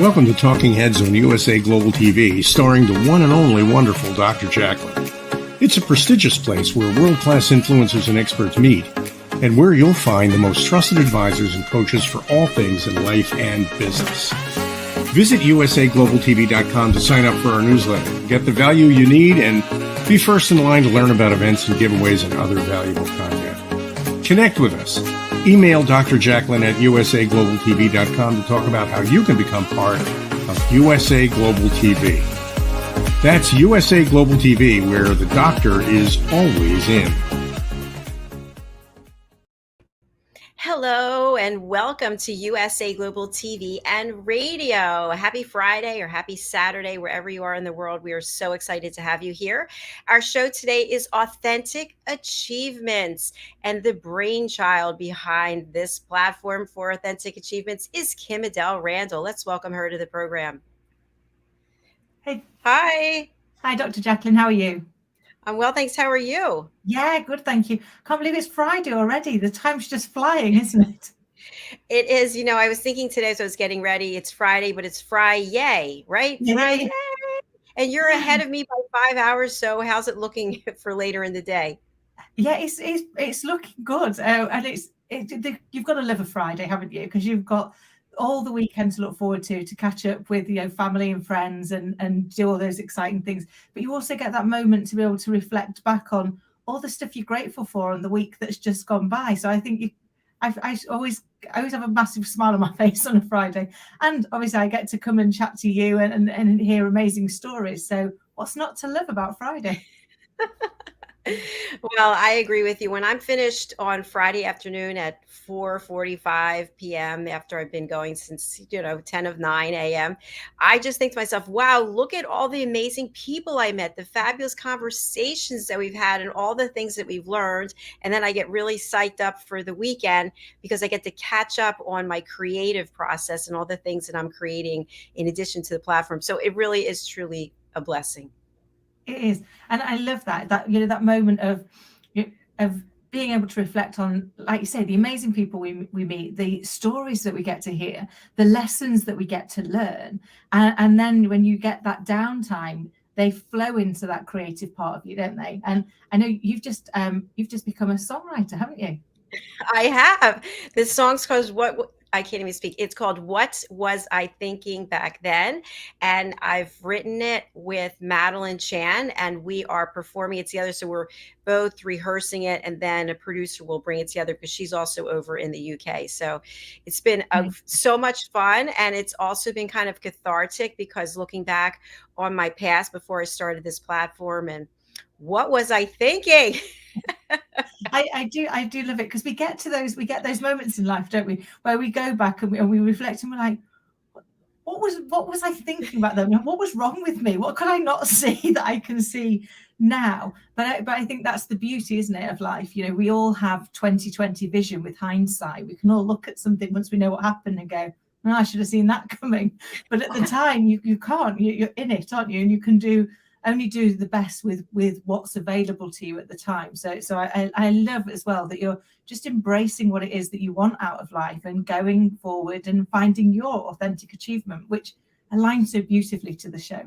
Welcome to Talking Heads on USA Global TV, starring the one and only wonderful Dr. Jacalyn. It's a prestigious place where world-class influencers and experts meet, and where you'll find the most trusted advisors and coaches for all things in life and business. Visit usaglobaltv.com to sign up for our newsletter, get the value you need, and be first in line to learn about events and giveaways and other valuable content. Connect with us. Email Dr. Jacalyn at usaglobaltv.com to talk about how you can become part of USA Global TV. That's USA Global TV, where the doctor is always in. Hello and welcome to USA Global TV and Radio. Happy Friday or happy Saturday, wherever you are in the world. We are so excited to have you here. Our show today is Authentic Achievements, and the brainchild behind this platform for Authentic Achievements is KIM-ADELE Randall. Let's welcome her to the program. Hey. Hi. Hi, Dr. Jacalyn. How are you? I'm well, thanks. How are you? Yeah, good, thank you. Can't believe it's Friday already. The time's just flying, isn't it? It is. You know, I was thinking today as I was getting ready, it's Friday, but it's Fry-yay, right? Yeah. Fry-yay. And you're ahead of me by 5 hours. So how's it looking for later in the day? Yeah, it's looking good. And you've got to live a Friday, haven't you? Because you've got all the weekend to look forward to catch up with family and friends and do all those exciting things. But you also get that moment to be able to reflect back on all the stuff you're grateful for on the week that's just gone by. So I think I always have a massive smile on my face on a Friday, and obviously I get to come and chat to you and hear amazing stories. So what's not to love about Friday? Well, I agree with you. When I'm finished on Friday afternoon at 4:45 p.m. after I've been going since 10 of 9 a.m., I just think to myself, wow, look at all the amazing people I met, the fabulous conversations that we've had, and all the things that we've learned. And then I get really psyched up for the weekend because I get to catch up on my creative process and all the things that I'm creating in addition to the platform. So it really is truly a blessing. It is, and I love that that moment of being able to reflect on, like you say, the amazing people we meet, the stories that we get to hear, the lessons that we get to learn, and then when you get that downtime, they flow into that creative part of you, don't they? And I know you've just become a songwriter, haven't you? I have. This song's called What I can't even speak. It's called What Was I Thinking Back Then? And I've written it with Madeline Chan, and we are performing it together. So we're both rehearsing it, and then a producer will bring it together because she's also over in the UK. So it's been so much fun. And it's also been kind of cathartic because looking back on my past before I started this platform, and what was I thinking? I do love it, because we get those moments in life, don't we, where we go back and we reflect and we're like, what was I thinking about then? What was wrong with me? What could I not see that I can see now? But I think that's the beauty, isn't it, of life? We all have 20/20 vision with hindsight. We can all look at something once we know what happened and go, oh, I should have seen that coming. But at the time, you can't. You're in it, aren't you? And you can only do the best with what's available to you at the time. So I love as well that you're just embracing what it is that you want out of life and going forward and finding your authentic achievement, which aligns so beautifully to the show.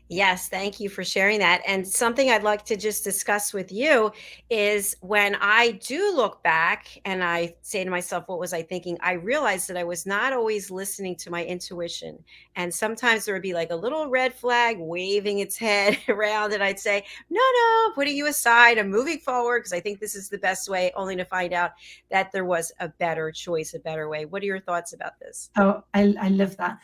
Yes, thank you for sharing that. And something I'd like to just discuss with you is when I do look back and I say to myself, what was I thinking? I realized that I was not always listening to my intuition. And sometimes there would be like a little red flag waving its head around, and I'd say, no, putting you aside, I'm moving forward because I think this is the best way, only to find out that there was a better choice, a better way. What are your thoughts about this? Oh, I love that.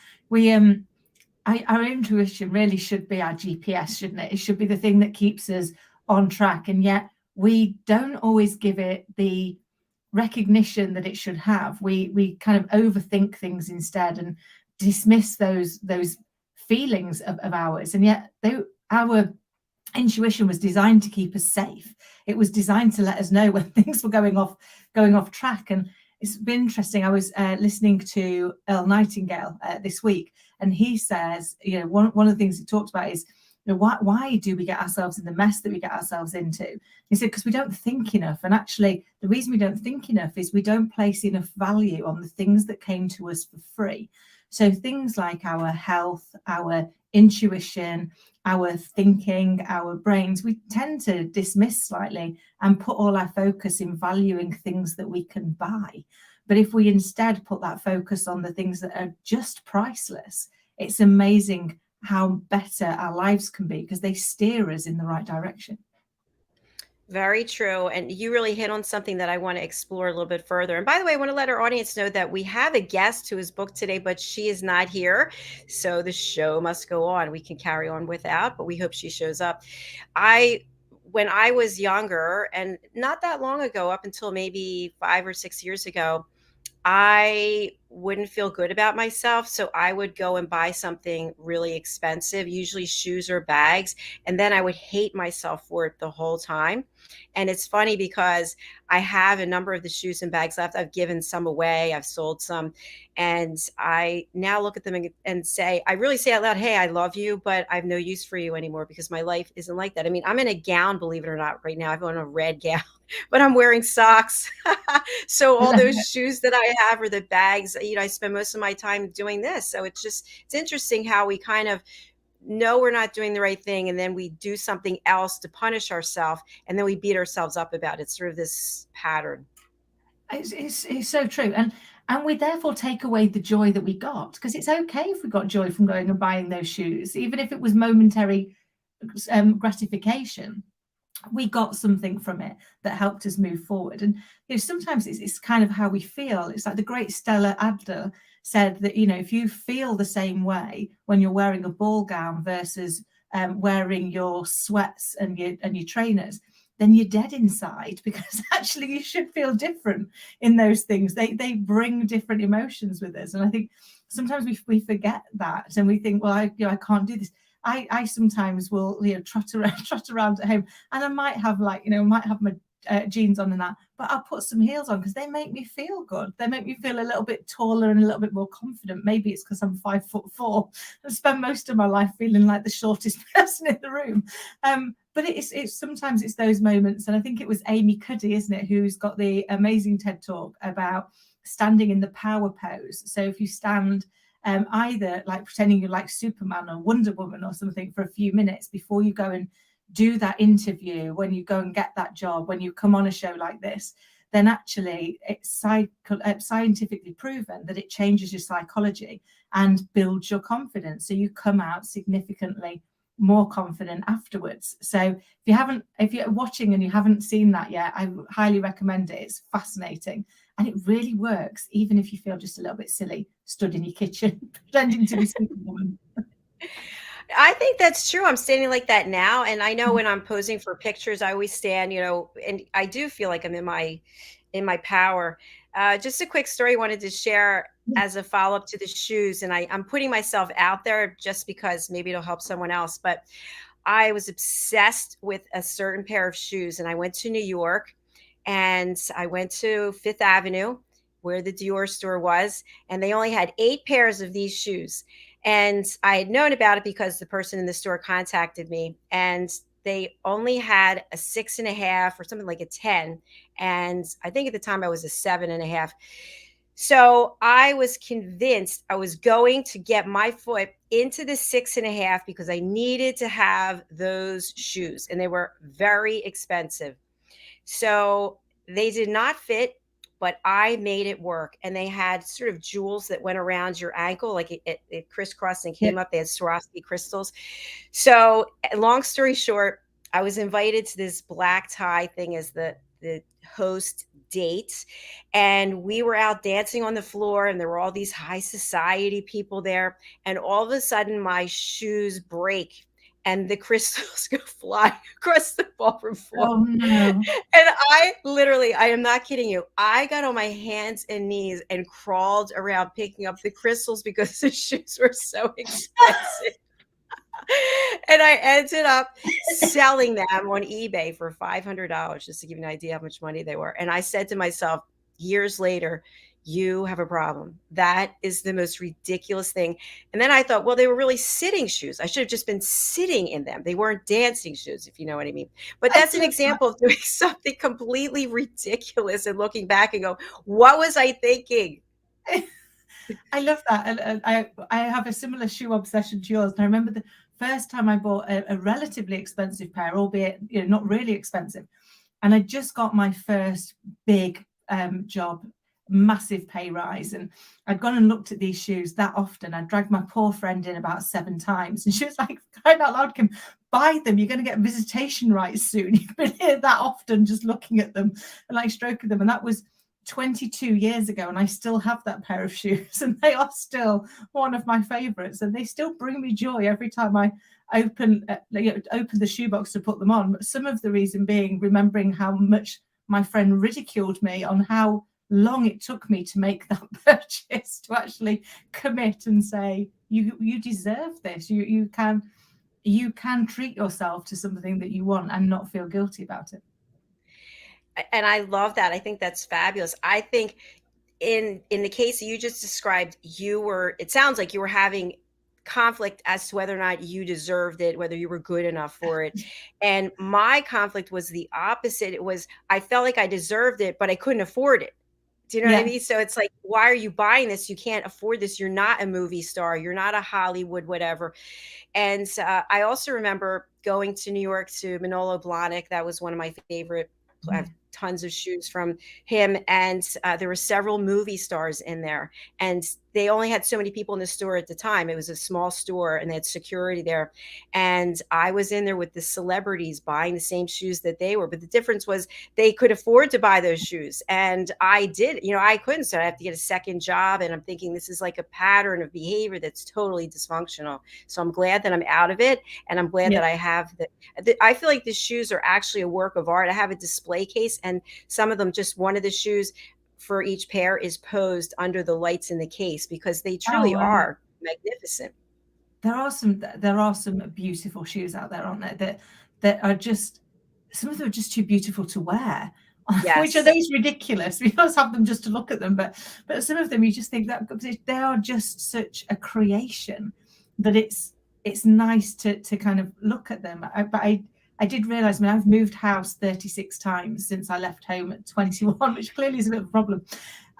Our intuition really should be our GPS, shouldn't it? It should be the thing that keeps us on track. And yet we don't always give it the recognition that it should have. We kind of overthink things instead and dismiss those feelings of ours. And yet our intuition was designed to keep us safe. It was designed to let us know when things were going off track. And it's been interesting. I was listening to Earl Nightingale this week, and he says, one of the things he talked about is, why do we get ourselves in the mess that we get ourselves into? He said, because we don't think enough. And actually, the reason we don't think enough is we don't place enough value on the things that came to us for free. So things like our health, our intuition, our thinking, our brains, we tend to dismiss slightly and put all our focus in valuing things that we can buy. But if we instead put that focus on the things that are just priceless, it's amazing how better our lives can be because they steer us in the right direction. Very true. And you really hit on something that I want to explore a little bit further. And by the way, I want to let our audience know that we have a guest who is booked today, but she is not here. So the show must go on. We can carry on without, but we hope she shows up. I When I was younger, and not that long ago, up until maybe 5 or 6 years ago, I wouldn't feel good about myself. So I would go and buy something really expensive, usually shoes or bags. And then I would hate myself for it the whole time. And it's funny because I have a number of the shoes and bags left. I've given some away, I've sold some. And I now look at them and say, I really say out loud, hey, I love you, but I have no use for you anymore because my life isn't like that. I mean, I'm in a gown, believe it or not, right now. I've on a red gown, but I'm wearing socks. So all those shoes that I have or the bags, I spend most of my time doing this. So it's interesting how we kind of know we're not doing the right thing and then we do something else to punish ourselves and then we beat ourselves up about it. It's sort of this pattern. It's so true. And we therefore take away the joy that we got, because it's okay if we got joy from going and buying those shoes, even if it was momentary gratification. We got something from it that helped us move forward. And sometimes it's kind of how we feel. It's like the great Stella Adler said that, if you feel the same way when you're wearing a ball gown versus wearing your sweats and your trainers, then you're dead inside, because actually you should feel different in those things. They bring different emotions with us. And I think sometimes we forget that and we think, well, I can't do this. I sometimes will trot around at home, and I might have my jeans on and that, but I'll put some heels on because they make me feel good. They make me feel a little bit taller and a little bit more confident. Maybe it's because I'm 5'4" and spend most of my life feeling like the shortest person in the room. But it's sometimes it's those moments, and I think it was Amy Cuddy, isn't it, who's got the amazing TED talk about standing in the power pose. So if you stand either like pretending you're like Superman or Wonder Woman or something for a few minutes before you go and do that interview, when you go and get that job, when you come on a show like this, then actually it's scientifically proven that it changes your psychology and builds your confidence. So you come out significantly more confident afterwards. So if you're watching and you haven't seen that yet, I highly recommend it. It's fascinating. And it really works, even if you feel just a little bit silly, stood in your kitchen, pretending to be Superwoman. I think that's true. I'm standing like that now. And I know when I'm posing for pictures, I always stand, and I do feel like I'm in my power. Just a quick story I wanted to share as a follow-up to the shoes. And I'm putting myself out there just because maybe it'll help someone else. But I was obsessed with a certain pair of shoes. And I went to New York and I went to Fifth Avenue where the Dior store was. And they only had 8 pairs of these shoes. And I had known about it because the person in the store contacted me, and they only had a 6.5 or something like a 10. And I think at the time I was a 7.5. So I was convinced I was going to get my foot into the 6.5 because I needed to have those shoes, and they were very expensive. So they did not fit, but I made it work. And they had sort of jewels that went around your ankle, like it crisscrossed and came up. They had Swarovski crystals. So long story short, I was invited to this black tie thing as the host date. And we were out dancing on the floor, and there were all these high society people there. And all of a sudden my shoes break and the crystals go flying across the ballroom floor. Oh, no. And I am not kidding you, I got on my hands and knees and crawled around picking up the crystals because the shoes were so expensive. And I ended up selling them on eBay for $500, just to give you an idea how much money they were. And I said to myself years later, you have a problem. That is the most ridiculous thing. And then I thought, well, they were really sitting shoes. I should have just been sitting in them. They weren't dancing shoes, if you know what I mean. But that's an example of doing something completely ridiculous and looking back and go, what was I thinking? I love that. And I have a similar shoe obsession to yours. And I remember the first time I bought a relatively expensive pair, albeit not really expensive. And I just got my first big job, massive pay rise. And I'd gone and looked at these shoes that often. I dragged my poor friend in about 7 times. And she was like, crying out loud, Kim, buy them. You're going to get visitation rights soon. You've been here that often just looking at them and like stroking them. And that was 22 years ago, and I still have that pair of shoes, and they are still one of my favorites, and they still bring me joy every time I open the shoebox to put them on. But some of the reason being remembering how much my friend ridiculed me on how long it took me to make that purchase, to actually commit and say, you deserve this. You can treat yourself to something that you want and not feel guilty about it. And I love that. I think that's fabulous. I think in the case that you just described, it sounds like you were having conflict as to whether or not you deserved it, whether you were good enough for it. And my conflict was the opposite. It was, I felt like I deserved it, but I couldn't afford it. Do you know what I mean? So it's like, why are you buying this? You can't afford this. You're not a movie star. You're not a Hollywood, whatever. And I also remember going to New York to Manolo Blahnik. That was one of my favorite. I have tons of shoes from him, and there were several movie stars in there, and they only had so many people in the store at the time. It was a small store, and they had security there, and I was in there with the celebrities buying the same shoes that they were, but the difference was they could afford to buy those shoes, and I did. I couldn't, so I have to get a second job, and I'm thinking this is like a pattern of behavior that's totally dysfunctional. So I'm glad that I'm out of it, and I'm glad that I have I feel like the shoes are actually a work of art. I have a display case, and some of them, just one of the shoes for each pair is posed under the lights in the case, because they truly are magnificent. There are some beautiful shoes out there, aren't there? That are just, some of them are just too beautiful to wear. Yes. Which are those ridiculous? We always have them just to look at them, but some of them you just think that they are just such a creation that it's nice to kind of look at them. But I did realize, I've moved house 36 times since I left home at 21, which clearly is a bit of a problem.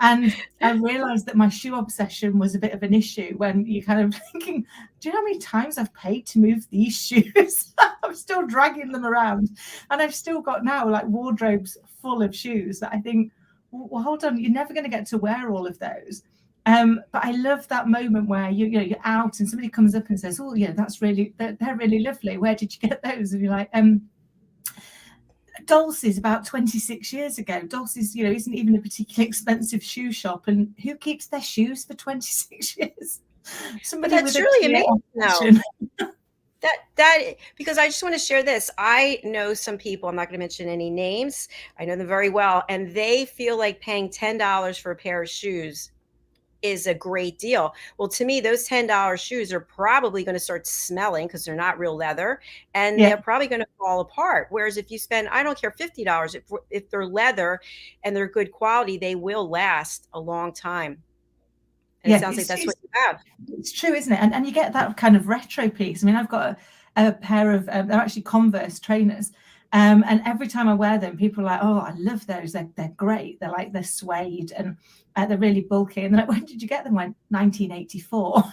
And I realized that my shoe obsession was a bit of an issue when you're kind of thinking, do you know how many times I've paid to move these shoes? I'm still dragging them around. And I've still got now like wardrobes full of shoes that I think, well, hold on, you're never going to get to wear all of those. But I love that moment where you're out and somebody comes up and says, oh, yeah, they're really lovely. Where did you get those? And you're like, Dulce's about 26 years ago. Dulce's, isn't even a particularly expensive shoe shop. And who keeps their shoes for 26 years? Somebody. But that's really amazing now. That because I just want to share this. I know some people, I'm not going to mention any names. I know them very well. And they feel like paying $10 for a pair of shoes is a great deal. Well, to me, those $10 shoes are probably going to start smelling because they're not real leather, and they're probably going to fall apart. Whereas if you spend, I don't care, $50, if they're leather and they're good quality, they will last a long time. And it sounds like that's what you have. It's true, isn't it? And you get that kind of retro piece. I've got a pair of, they're actually Converse trainers. And every time I wear them, people are like, oh, I love those. They're great. They're suede and they're really bulky. And they're like, when did you get them? Like 1984.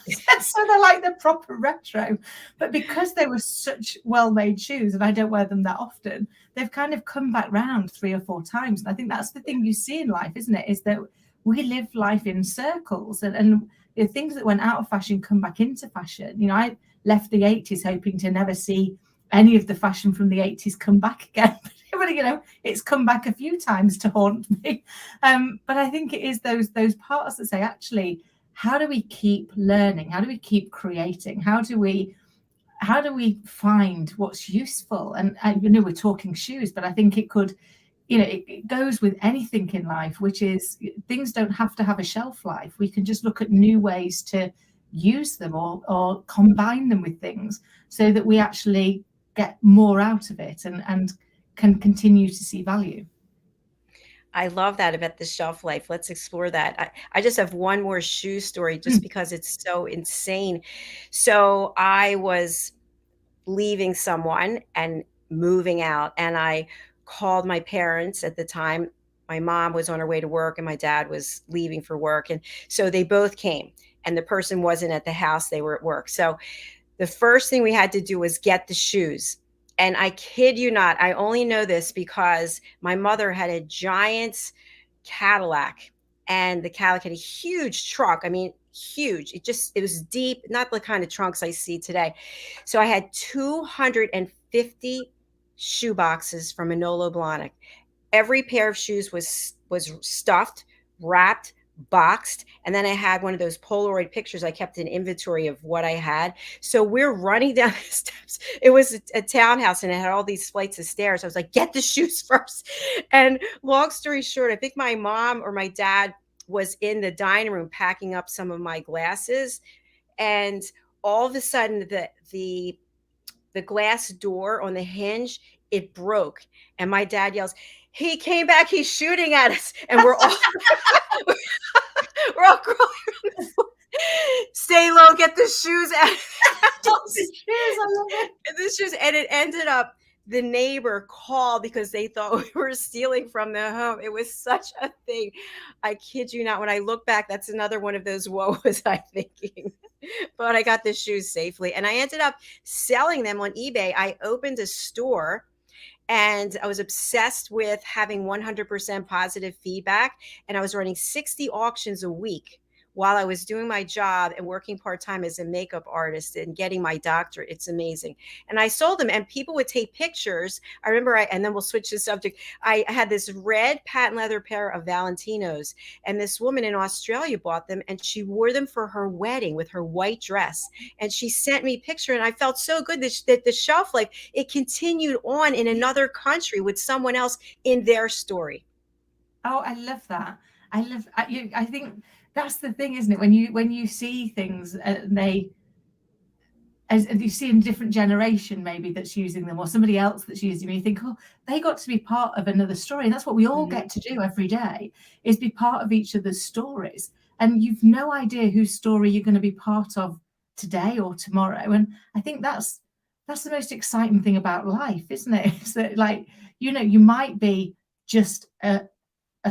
So they're like the proper retro. But because they were such well-made shoes, and I don't wear them that often, they've kind of come back round 3 or 4 times. And I think that's the thing you see in life, isn't it? Is that we live life in circles, and things that went out of fashion come back into fashion. I left the 80s hoping to never see any of the fashion from the 80s come back again. But it's come back a few times to haunt me. But I think it is those parts that say, actually, how do we keep learning? How do we keep creating? How do we find what's useful? And we're talking shoes, but I think it could, it goes with anything in life, which is things don't have to have a shelf life. We can just look at new ways to use them or combine them with things so that we actually get more out of it and can continue to see value. I love that about the shelf life. Let's explore that. I just have one more shoe story just because it's so insane. So I was leaving someone and moving out, and I called my parents at the time my mom was on her way to work and my dad was leaving for work. And so they both came, and the person wasn't at the house, they were at work. So the first thing we had to do was get the shoes. And I kid you not, I only know this because my mother had a giant Cadillac, and the Cadillac had a huge trunk. I mean, huge. It was deep, not the kind of trunks I see today. So I had 250 shoe boxes from Manolo Blahnik. Every pair of shoes was stuffed, wrapped, boxed, and then I had one of those Polaroid pictures. I kept an inventory of what I had. So we're running down the steps. It was a townhouse and it had all these flights of stairs. I was like, get the shoes first. And long story short, I think my mom or my dad was in the dining room packing up some of my glasses, and all of a sudden the glass door on the hinge, it broke, and my dad yells, he came back, he's shooting at us, and we're all we're all crawling. Stay low, get the shoes out. The shoes, I love it. The shoes, and it ended up the neighbor called because they thought we were stealing from their home. It was such a thing. I kid you not. When I look back, that's another one of those what was I thinking? But I got the shoes safely, and I ended up selling them on eBay. I opened a store, and I was obsessed with having 100% positive feedback. And I was running 60 auctions a week while I was doing my job and working part-time as a makeup artist and getting my doctorate. It's amazing. And I sold them, and people would take pictures. I remember, and then we'll switch the subject. I had this red patent leather pair of Valentinos, and this woman in Australia bought them, and she wore them for her wedding with her white dress. And she sent me a picture, and I felt so good that the shelf life, it continued on in another country with someone else in their story. Oh, I love that. I think that's the thing, isn't it? When you see things, they, as you see in a different generation maybe that's using them, or somebody else that's using them, you think, oh, they got to be part of another story. And that's what we all get to do every day, is be part of each other's stories. And you've no idea whose story you're going to be part of today or tomorrow. And I think that's the most exciting thing about life, isn't it? It's that, like, you might be just a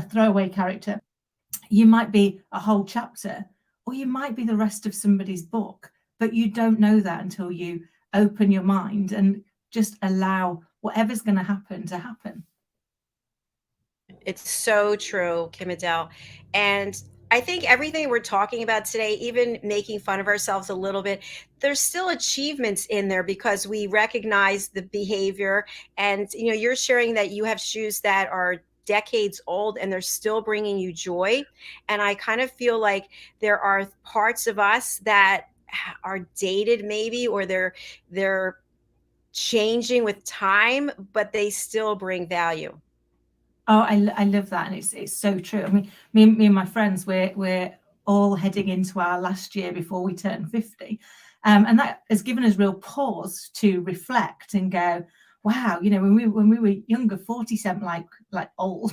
throwaway character, you might be a whole chapter, or you might be the rest of somebody's book, but you don't know that until you open your mind and just allow whatever's going to happen. It's so true, KIM-ADELE. And I think everything we're talking about today, even making fun of ourselves a little bit, there's still achievements in there because we recognize the behavior. And you're sharing that you have shoes that are decades old and they're still bringing you joy. And I kind of feel like there are parts of us that are dated maybe, or they're changing with time, but they still bring value. Oh, I love that, and it's so true. I mean, me and my friends, we're all heading into our last year before we turn 50, and that has given us real pause to reflect and go, wow, when we were younger, 40 seemed like old,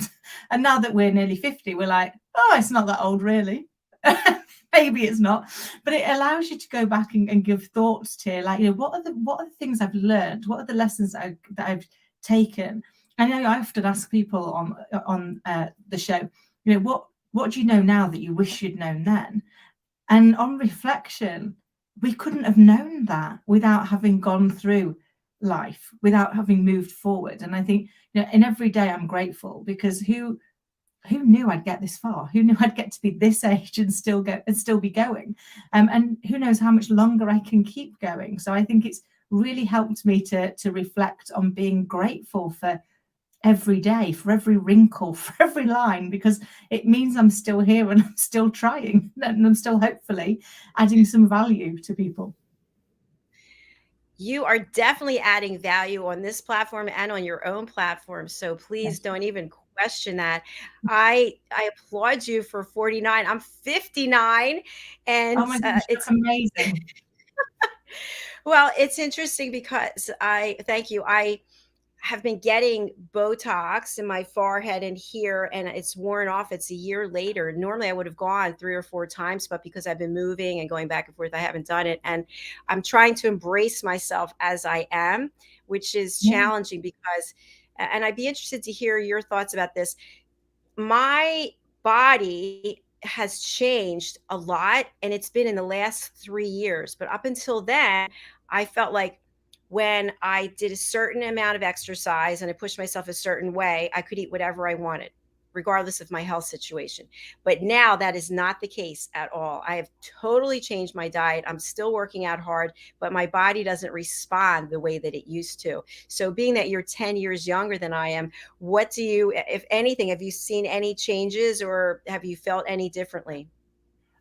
and now that we're nearly 50, we're like, oh, it's not that old really. Maybe it's not, but it allows you to go back and give thoughts to, like, what are the things I've learned, what are the lessons that I've taken. I know I often ask people on the show, what do you know now that you wish you'd known then? And on reflection, we couldn't have known that without having gone through life, without having moved forward. And I think, in every day I'm grateful, because who knew I'd get this far? Who knew I'd get to be this age and still be going? And who knows how much longer I can keep going? So I think it's really helped me to reflect on being grateful for every day, for every wrinkle, for every line, because it means I'm still here and I'm still trying, and I'm still hopefully adding some value to people. You are definitely adding value on this platform and on your own platform. So please don't even question that. I applaud you for 49. I'm 59, and oh my gosh, it's amazing. Well, it's interesting because thank you. I have been getting Botox in my forehead and here, and it's worn off. It's a year later. Normally I would have gone 3 or 4 times, but because I've been moving and going back and forth, I haven't done it. And I'm trying to embrace myself as I am, which is challenging because, and I'd be interested to hear your thoughts about this. my body has changed a lot, and it's been in the last 3 years, but up until then, I felt like when I did a certain amount of exercise and I pushed myself a certain way, I could eat whatever I wanted, regardless of my health situation. But now that is not the case at all. I have totally changed my diet. I'm still working out hard, but my body doesn't respond the way that it used to. So being that you're 10 years younger than I am, what do you, if anything, have you seen any changes or have you felt any differently?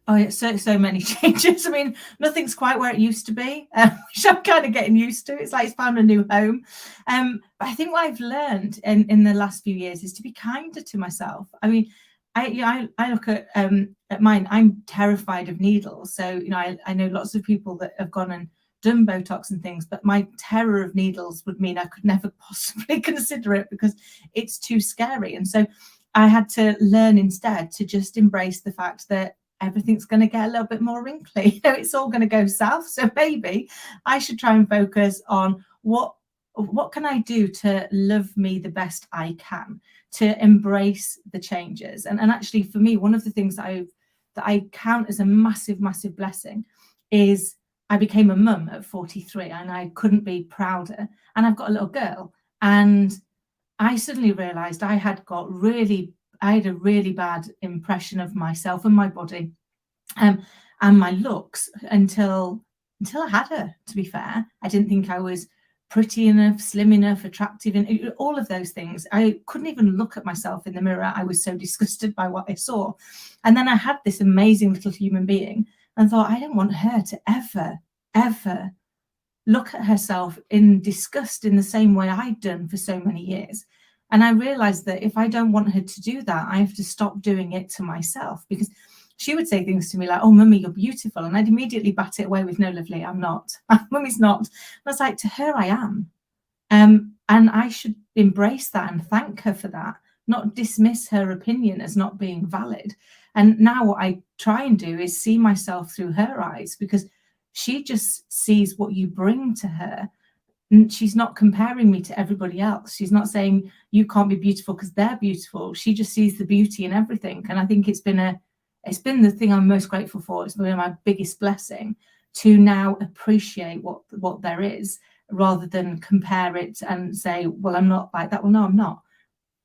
Oh, yeah, so many changes. I mean, nothing's quite where it used to be, which I'm kind of getting used to. It's like it's found a new home. But I think what I've learned in the last few years is to be kinder to myself. I mean, I look at mine. I'm terrified of needles. So, I know lots of people that have gone and done Botox and things, but my terror of needles would mean I could never possibly consider it because it's too scary. And so I had to learn instead to just embrace the fact that everything's going to get a little bit more wrinkly. It's all going to go south. So maybe I should try and focus on what can I do to love me the best I can, to embrace the changes. And actually, for me, one of the things that I count as a massive, massive blessing is I became a mum at 43, and I couldn't be prouder. And I've got a little girl, and I suddenly realized I had a really bad impression of myself and my body, and my looks until I had her. To be fair, I didn't think I was pretty enough, slim enough, attractive, and all of those things. I couldn't even look at myself in the mirror. I was so disgusted by what I saw. And then I had this amazing little human being and thought, I don't want her to ever look at herself in disgust in the same way I'd done for so many years. And I realized that if I don't want her to do that, I have to stop doing it to myself, because she would say things to me like, oh, Mummy, you're beautiful. And I'd immediately bat it away with, no, lovely, I'm not. Mummy's not. And I was like, to her, I am. And I should embrace that and thank her for that, not dismiss her opinion as not being valid. And now what I try and do is see myself through her eyes, because she just sees what you bring to her. And she's not comparing me to everybody else. She's not saying you can't be beautiful because they're beautiful. She just sees the beauty in everything. And I think it's been the thing I'm most grateful for. It's been my biggest blessing to now appreciate what there is, rather than compare it and say, well, I'm not like that. Well, no, I'm not.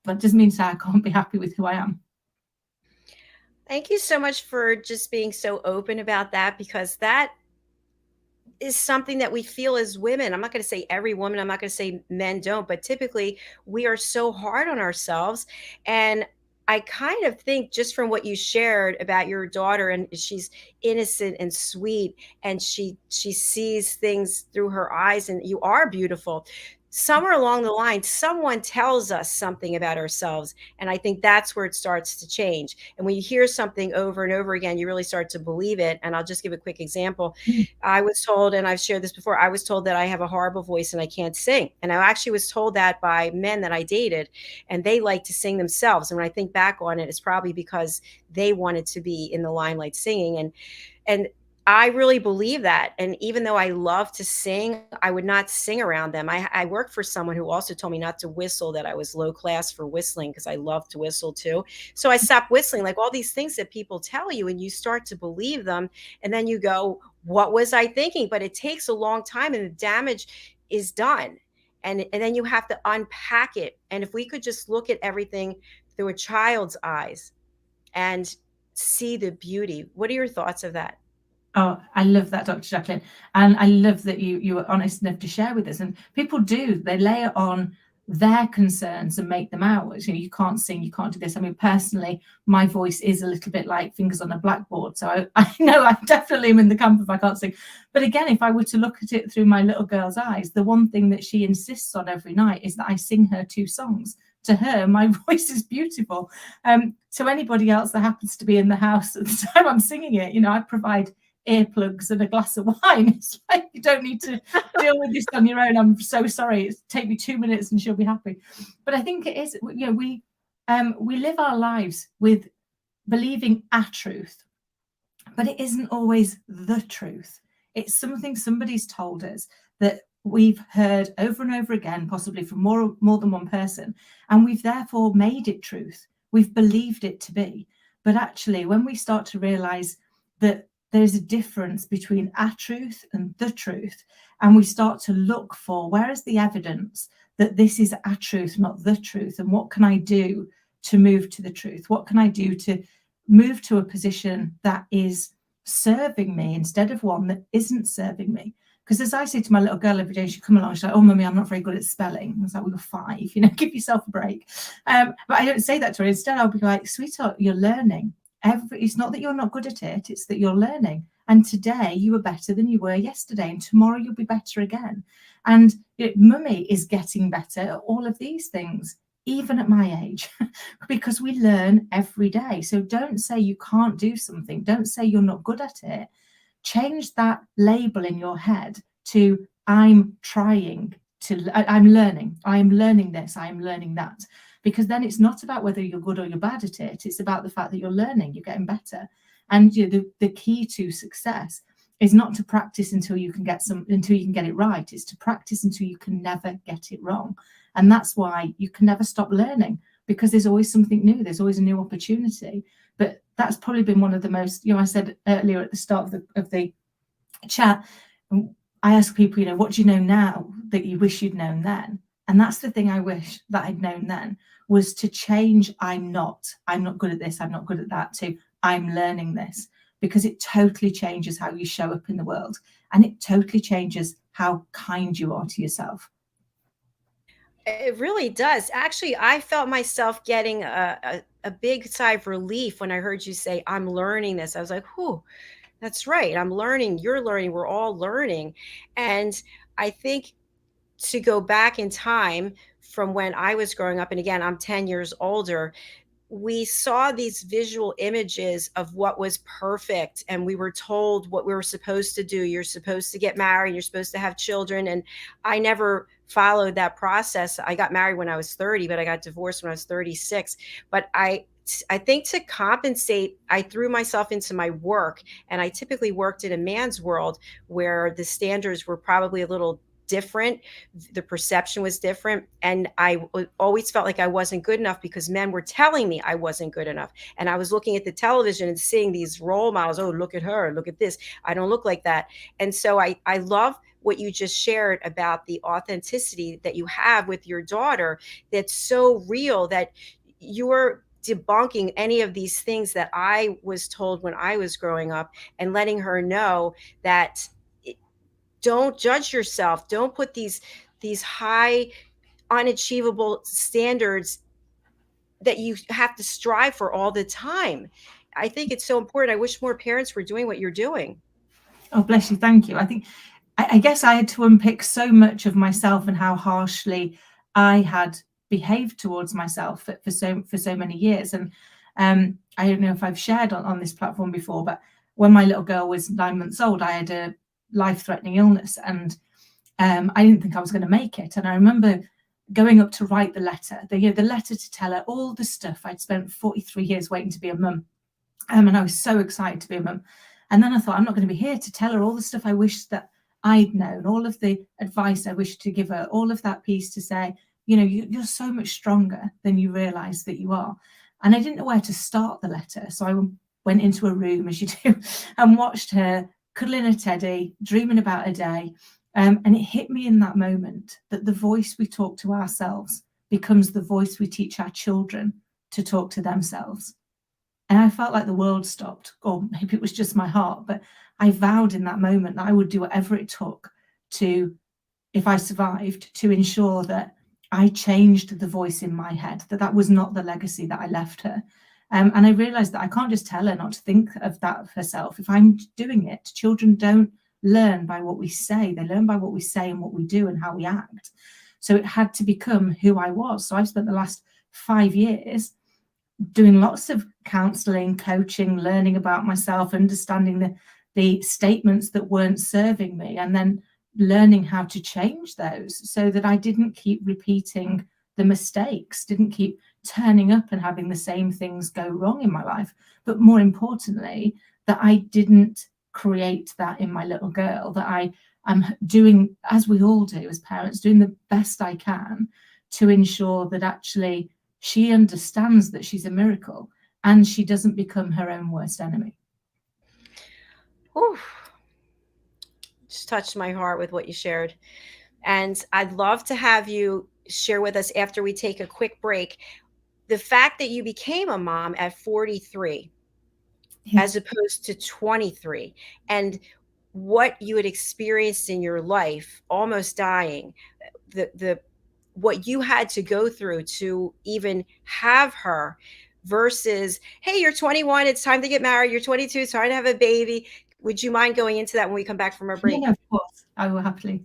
But it doesn't mean to say I can't be happy with who I am. Thank you so much for just being so open about that, because that is something that we feel as women. I'm not going to say every woman, I'm not going to say men don't, but typically we are so hard on ourselves. And I kind of think, just from what you shared about your daughter, and she's innocent and sweet, and she sees things through her eyes, and you are beautiful. Somewhere along the line, someone tells us something about ourselves, and I think that's where it starts to change. And when you hear something over and over again, you really start to believe it. And I'll just give a quick example. I was told, and I've shared this before, I was told that I have a horrible voice and I can't sing. And I actually was told that by men that I dated, and they like to sing themselves. And when I think back on it, it's probably because they wanted to be in the limelight singing. And I really believe that. And even though I love to sing, I would not sing around them. I worked for someone who also told me not to whistle, that I was low class for whistling, because I love to whistle too. So I stopped whistling. Like, all these things that people tell you, and you start to believe them. And then you go, what was I thinking? But it takes a long time, and the damage is done. And then you have to unpack it. And if we could just look at everything through a child's eyes and see the beauty. What are your thoughts of that? Oh, I love that, Dr. Jacalyn. And I love that you were honest enough to share with us. And people do, they layer on their concerns and make them ours. You can't sing, you can't do this. I mean, personally, my voice is a little bit like fingers on a blackboard. So I know I definitely am in the camp if I can't sing. But again, if I were to look at it through my little girl's eyes, the one thing that she insists on every night is that I sing her 2 songs. To her, my voice is beautiful. To anybody else that happens to be in the house at the time I'm singing it, I provide earplugs and a glass of wine. It's like, you don't need to deal with this on your own. I'm so sorry. It's take me 2 minutes and she'll be happy. But I think it is, we live our lives with believing a truth, but it isn't always the truth. It's something somebody's told us that we've heard over and over again, possibly from more than one person, and we've therefore made it truth. we've believed it to be. But actually, when we start to realize that there's a difference between our truth and the truth, and we start to look for where is the evidence that this is our truth, not the truth, and what can I do to move to the truth? What can I do to move to a position that is serving me instead of one that isn't serving me? Because as I say to my little girl every day, she'd come along, she's like, oh, mummy, I'm not very good at spelling. I was like, well, you're 5, you know, give yourself a break. But I don't say that to her. Instead, I'll be like, sweetheart, you're learning. It's not that you're not good at it, it's that you're learning. And today you were better than you were yesterday, and tomorrow you'll be better again. And mummy is getting better at all of these things, even at my age, because we learn every day. So don't say you can't do something. Don't say you're not good at it. Change that label in your head to I'm trying to, I'm learning this, I'm learning that. Because then it's not about whether you're good or you're bad at it. It's about the fact that you're learning, you're getting better. And the key to success is not to practice until you can get it right. It's to practice until you can never get it wrong. And that's why you can never stop learning, because there's always something new. There's always a new opportunity. But that's probably been one of the most, I said earlier at the start of the chat, I ask people, what do you know now that you wish you'd known then? And that's the thing I wish that I'd known then, was to change I'm not good at this, I'm not good at that, to I'm learning this, because it totally changes how you show up in the world, and it totally changes how kind you are to yourself. It really does. Actually, I felt myself getting a big sigh of relief when I heard you say, I'm learning this. I was like, whew, that's right. I'm learning, you're learning, we're all learning. And I think to go back in time from when I was growing up, and again, I'm 10 years older, we saw these visual images of what was perfect, and we were told what we were supposed to do. You're supposed to get married, you're supposed to have children. And I never followed that process. I got married when I was 30, but I got divorced when I was 36. But I think to compensate, I threw myself into my work, and I typically worked in a man's world where the standards were probably a little different. The perception was different. And I always felt like I wasn't good enough because men were telling me I wasn't good enough. And I was looking at the television and seeing these role models. Oh, look at her, look at this. I don't look like that. And so I love what you just shared about the authenticity that you have with your daughter. That's so real, that you're debunking any of these things that I was told when I was growing up, and letting her know that don't judge yourself. Don't put these high, unachievable standards that you have to strive for all the time. I think it's so important. I wish more parents were doing what you're doing. Oh, bless you. Thank you. I guess I had to unpick so much of myself and how harshly I had behaved towards myself for so many years. And I don't know if I've shared on this platform before, but when my little girl was 9 months old, I had a life-threatening illness, and I didn't think I was going to make it. And I remember going up to write the letter to tell her all the stuff I'd spent 43 years waiting to be a mum, and I was so excited to be a mum. And then I thought, I'm not going to be here to tell her all the stuff I wish that I'd known, all of the advice I wished to give her, all of that piece to say, you're so much stronger than you realize that you are. And I didn't know where to start the letter, so I went into a room, as you do, and watched her cuddling a teddy, dreaming about a day. And it hit me in that moment that the voice we talk to ourselves becomes the voice we teach our children to talk to themselves. And I felt like the world stopped, or maybe it was just my heart, but I vowed in that moment that I would do whatever it took to, if I survived, to ensure that I changed the voice in my head, that was not the legacy that I left her. And I realized that I can't just tell her not to think of that of herself. If I'm doing it, children don't learn by what we say. They learn by what we say and what we do and how we act. So it had to become who I was. So I've spent the last 5 years doing lots of counseling, coaching, learning about myself, understanding the statements that weren't serving me, and then learning how to change those so that I didn't keep repeating the mistakes, didn't keep turning up and having the same things go wrong in my life. But more importantly, that I didn't create that in my little girl, that I am doing, as we all do as parents, doing the best I can to ensure that actually she understands that she's a miracle, and she doesn't become her own worst enemy. Whew. Just touched my heart with what you shared. And I'd love to have you share with us after we take a quick break the fact that you became a mom at 43 as opposed to 23, and what you had experienced in your life, almost dying, the what you had to go through to even have her, versus, hey, you're 21, it's time to get married. You're 22, it's time to have a baby. Would you mind going into that when we come back from our break? Yeah, of course, I will happily.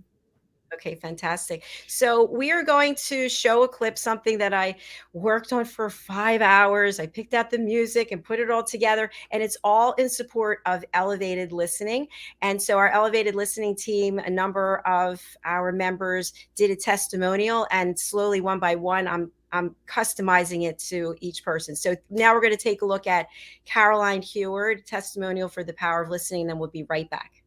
Okay, fantastic. So we are going to show a clip, something that I worked on for 5 hours. I picked out the music and put it all together, and it's all in support of elevated listening. And so our elevated listening team, a number of our members did a testimonial, and slowly, one by one, I'm customizing it to each person. So now we're going to take a look at Caroline Heward, testimonial for the power of listening, and then we'll be right back.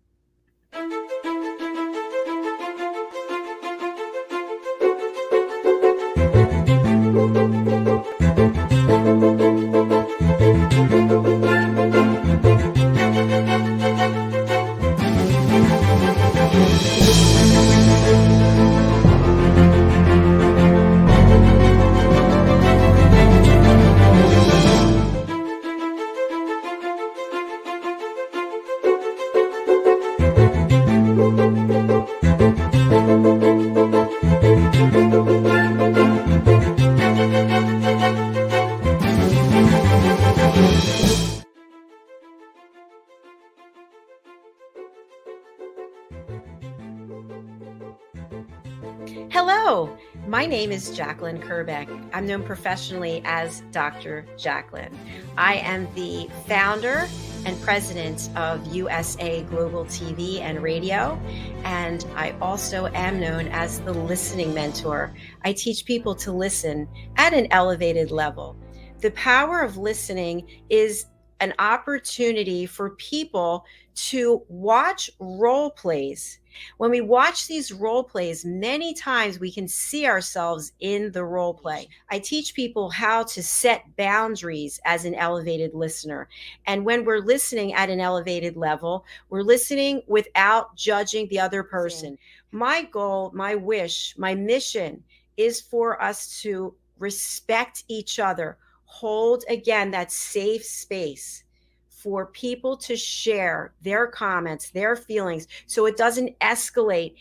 Hello, my name is Jacalyn Kerbeck. I'm known professionally as Dr. Jacalyn. I am the founder and president of USA Global TV and Radio, and I also am known as the listening mentor. I teach people to listen at an elevated level. The power of listening is an opportunity for people to watch role plays. When we watch these role plays, many times we can see ourselves in the role play. I teach people how to set boundaries as an elevated listener. And when we're listening at an elevated level, we're listening without judging the other person. My goal, my wish, my mission is for us to respect each other, hold again that safe space for people to share their comments, their feelings, so it doesn't escalate.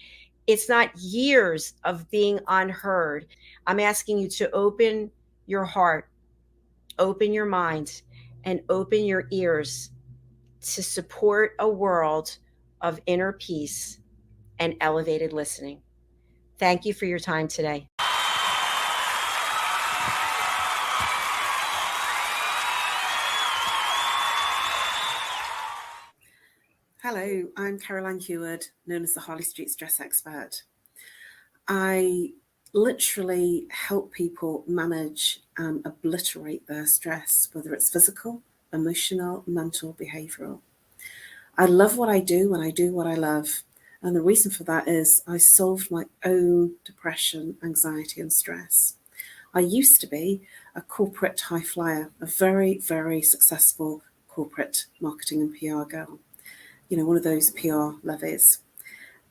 It's not years of being unheard. I'm asking you to open your heart, open your mind, and open your ears to support a world of inner peace and elevated listening. Thank you for your time today. Hello, I'm Caroline Heward, known as the Harley Street Stress Expert. I literally help people manage and obliterate their stress, whether it's physical, emotional, mental, behavioral. I love what I do and I do what I love. And the reason for that is I solved my own depression, anxiety, and stress. I used to be a corporate high flyer, a very, very successful corporate marketing and PR girl. You know, one of those PR levies.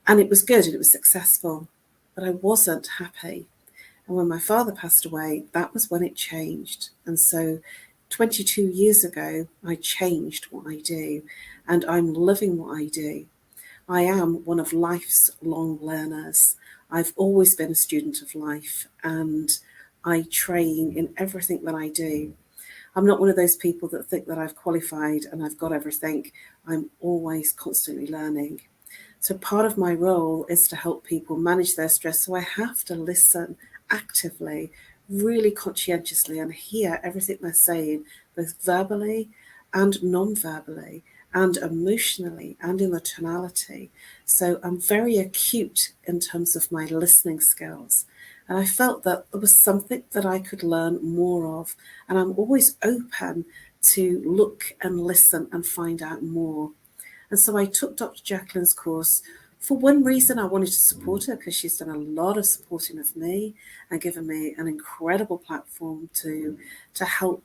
And it was good and it was successful, but I wasn't happy. And when my father passed away, that was when it changed. And so 22 years ago, I changed what I do, and I'm loving what I do. I am one of life's long learners. I've always been a student of life, and I train in everything that I do. I'm not one of those people that think that I've qualified and I've got everything. I'm always constantly learning. So part of my role is to help people manage their stress. So I have to listen actively, really conscientiously, and hear everything they're saying, both verbally and non-verbally, and emotionally, and in the tonality. So I'm very acute in terms of my listening skills. And I felt that there was something that I could learn more of. And I'm always open to look and listen and find out more. And so I took Dr. Jacalyn's course For one reason, I wanted to support her because she's done a lot of supporting of me and given me an incredible platform to help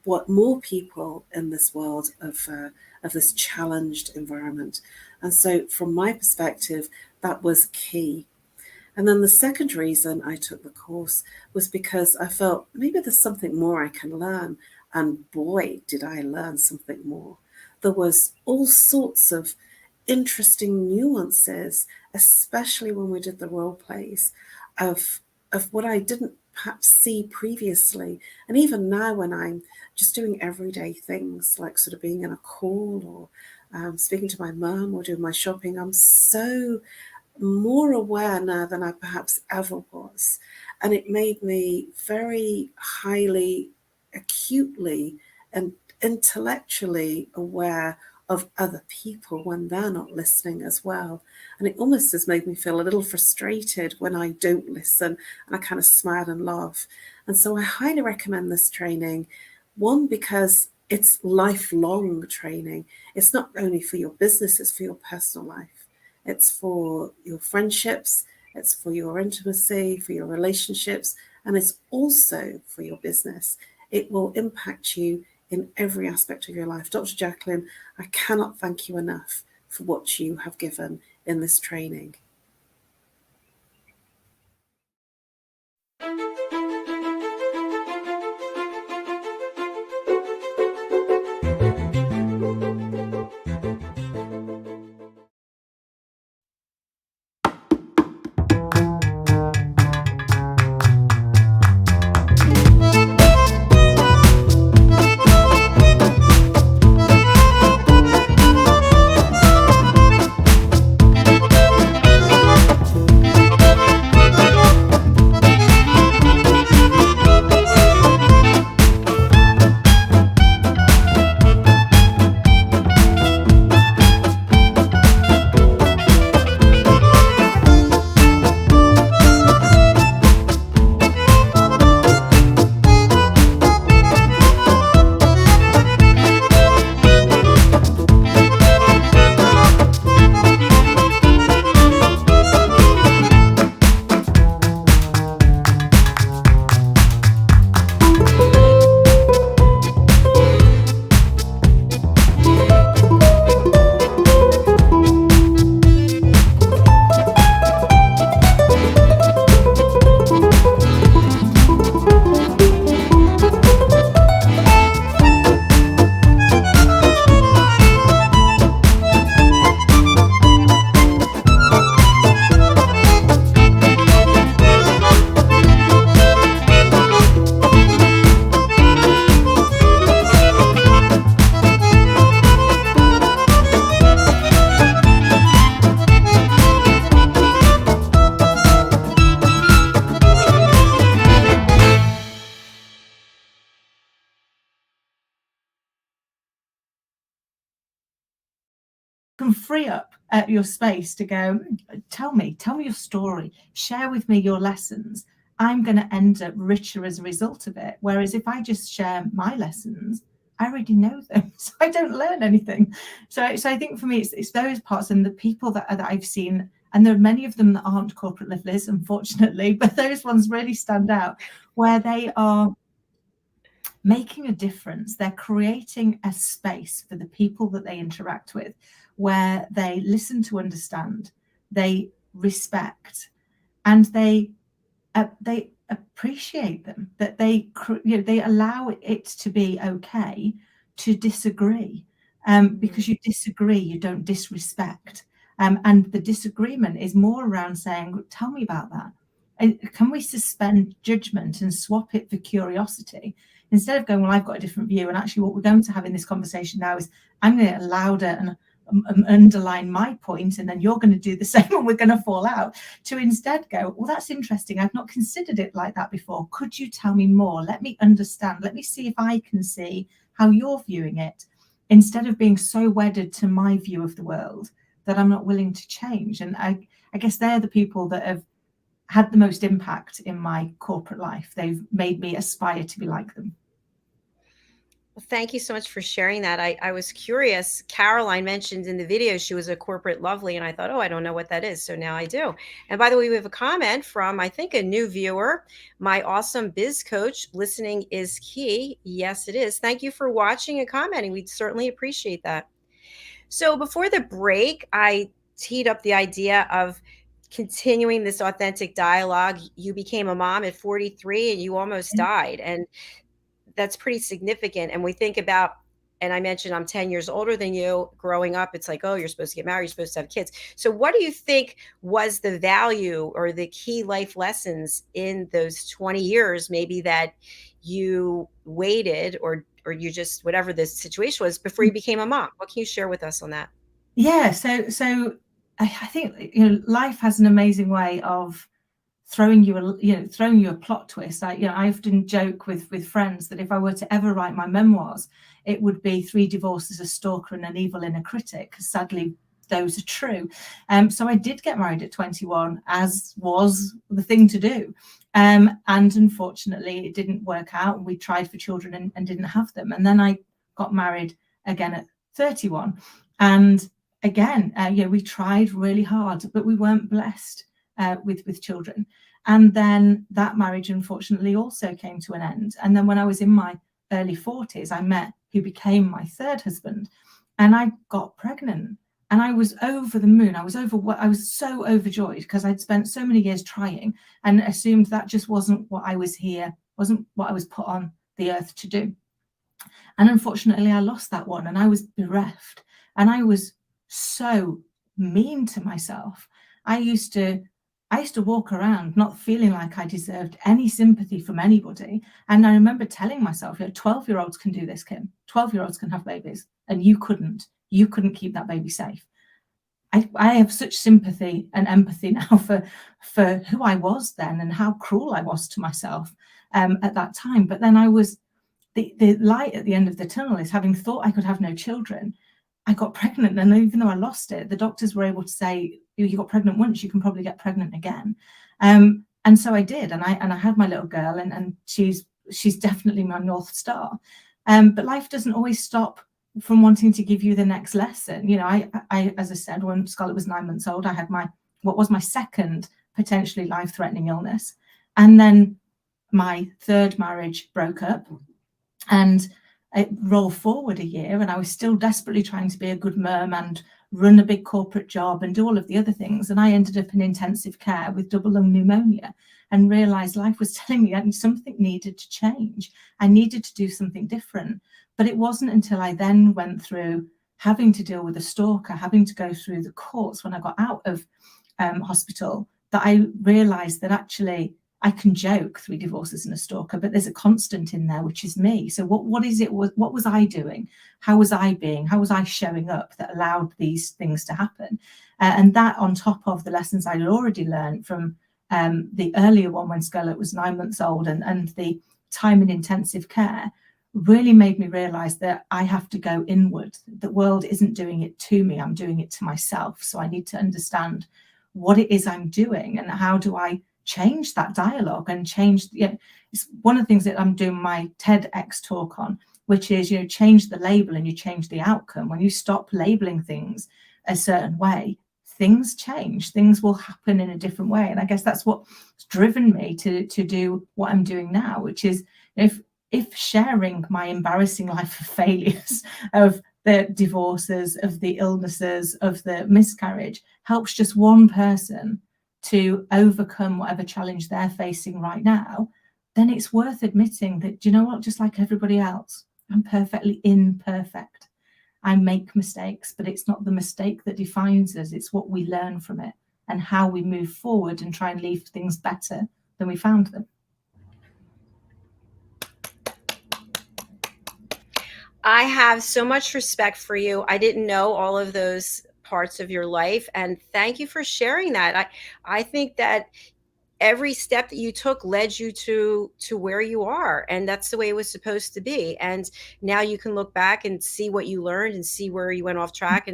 what more people in this world of this challenged environment. And so, from my perspective, that was key. And then the second reason I took the course was because I felt maybe there's something more I can learn. And boy, did I learn something more. There was all sorts of interesting nuances, especially when we did the role plays, of what I didn't perhaps see previously. And even now, when I'm just doing everyday things like sort of being in a call or speaking to my mum or doing my shopping, I'm so more aware now than I perhaps ever was. And it made me very highly, acutely, and intellectually aware of other people when they're not listening as well. And it almost has made me feel a little frustrated when I don't listen, and I kind of smile and laugh. And so I highly recommend this training. One, because it's lifelong training. It's not only for your business, it's for your personal life. It's for your friendships, it's for your intimacy, for your relationships, and it's also for your business. It will impact you in every aspect of your life. Dr. Jacalyn, I cannot thank you enough for what you have given in this training. Can free up your space to go, tell me your story, share with me your lessons. I'm going to end up richer as a result of it. Whereas if I just share my lessons, I already know them, so I don't learn anything. So I think for me, it's those parts, and the people that I've seen, and there are many of them that aren't corporate levelers, unfortunately, but those ones really stand out, where they are making a difference. They're creating a space for the people that they interact with, where they listen to understand, they respect, and they appreciate them. That they allow it to be okay to disagree, because you disagree, you don't disrespect, and the disagreement is more around saying, "Tell me about that." And can we suspend judgment and swap it for curiosity? Instead of going, well, I've got a different view, and actually what we're going to have in this conversation now is I'm going to get louder and underline my point, and then you're going to do the same, and we're going to fall out. To instead go, well, that's interesting. I've not considered it like that before. Could you tell me more? Let me understand. Let me see if I can see how you're viewing it, instead of being so wedded to my view of the world that I'm not willing to change. And I guess they're the people that have had the most impact in my corporate life. They've made me aspire to be like them. Thank you so much for sharing that. I was curious. Caroline mentioned in the video she was a corporate lovely, and I thought, oh, I don't know what that is. So now I do. And by the way, we have a comment from, I think, a new viewer. My awesome biz coach, listening is key. Yes, it is. Thank you for watching and commenting. We'd certainly appreciate that. So before the break, I teed up the idea of continuing this authentic dialogue. You became a mom at 43 and you almost died. And that's pretty significant. And we think about, and I mentioned I'm 10 years older than you. Growing up, it's like, oh, you're supposed to get married, you're supposed to have kids. So what do you think was the value or the key life lessons in those 20 years, maybe that you waited or you just, whatever the situation was before you became a mom? What can you share with us on that? Yeah, so I think life has an amazing way of throwing you a plot twist. I often joke with friends that if I were to ever write my memoirs, it would be 3 divorces, a stalker, and an evil inner critic, because sadly those are true. So I did get married at 21, as was the thing to do. And unfortunately it didn't work out, and we tried for children and didn't have them. And then I got married again at 31, and again we tried really hard, but we weren't blessed with children. And then that marriage unfortunately also came to an end. And then when I was in my early 40s, I met who became my third husband, and I got pregnant. And I was over the moon. I was so overjoyed, because I'd spent so many years trying and assumed that just wasn't what I was put on the earth to do. And unfortunately, I lost that one, and I was bereft. And I was so mean to myself. I used to walk around not feeling like I deserved any sympathy from anybody. And I remember telling myself, 12-year-olds can do this, Kim. 12-year-olds can have babies, and you couldn't. You couldn't keep that baby safe. I have such sympathy and empathy now for who I was then and how cruel I was to myself at that time. But then the light at the end of the tunnel is, having thought I could have no children, I got pregnant. And even though I lost it, the doctors were able to say, you got pregnant once, you can probably get pregnant again. And so I did. And I had my little girl, and she's definitely my North Star. But life doesn't always stop from wanting to give you the next lesson. I as I said, when Scarlett was 9 months old, I had what was my second potentially life-threatening illness. And then my third marriage broke up, and it rolled forward a year, and I was still desperately trying to be a good mum and run a big corporate job and do all of the other things. And I ended up in intensive care with double lung pneumonia, and realized life was telling me something needed to change. I needed to do something different. But it wasn't until I then went through having to deal with a stalker, having to go through the courts when I got out of hospital, that I realized that actually I can joke 3 divorces and a stalker, but there's a constant in there, which is me. So what was I doing? How was I being? How was I showing up that allowed these things to happen? And that, on top of the lessons I'd already learned from the earlier one when Scarlett was 9 months old, and the time in intensive care, really made me realize that I have to go inward. The world isn't doing it to me, I'm doing it to myself. So I need to understand what it is I'm doing, and how do I change that dialogue and change. It's one of the things that I'm doing my TEDx talk on, which is, change the label and you change the outcome. When you stop labeling things a certain way, things change, things will happen in a different way. And I guess that's what's driven me to do what I'm doing now, which is, if sharing my embarrassing life of failures, of the divorces, of the illnesses, of the miscarriage, helps just one person to overcome whatever challenge they're facing right now, then it's worth admitting that, you know what, just like everybody else, I'm perfectly imperfect. I make mistakes, but it's not the mistake that defines us. It's what we learn from it and how we move forward and try and leave things better than we found them. I have so much respect for you. I didn't know all of those parts of your life, and thank you for sharing that. I think that every step that you took led you to where you are, and that's the way it was supposed to be. And now you can look back and see what you learned and see where you went off track,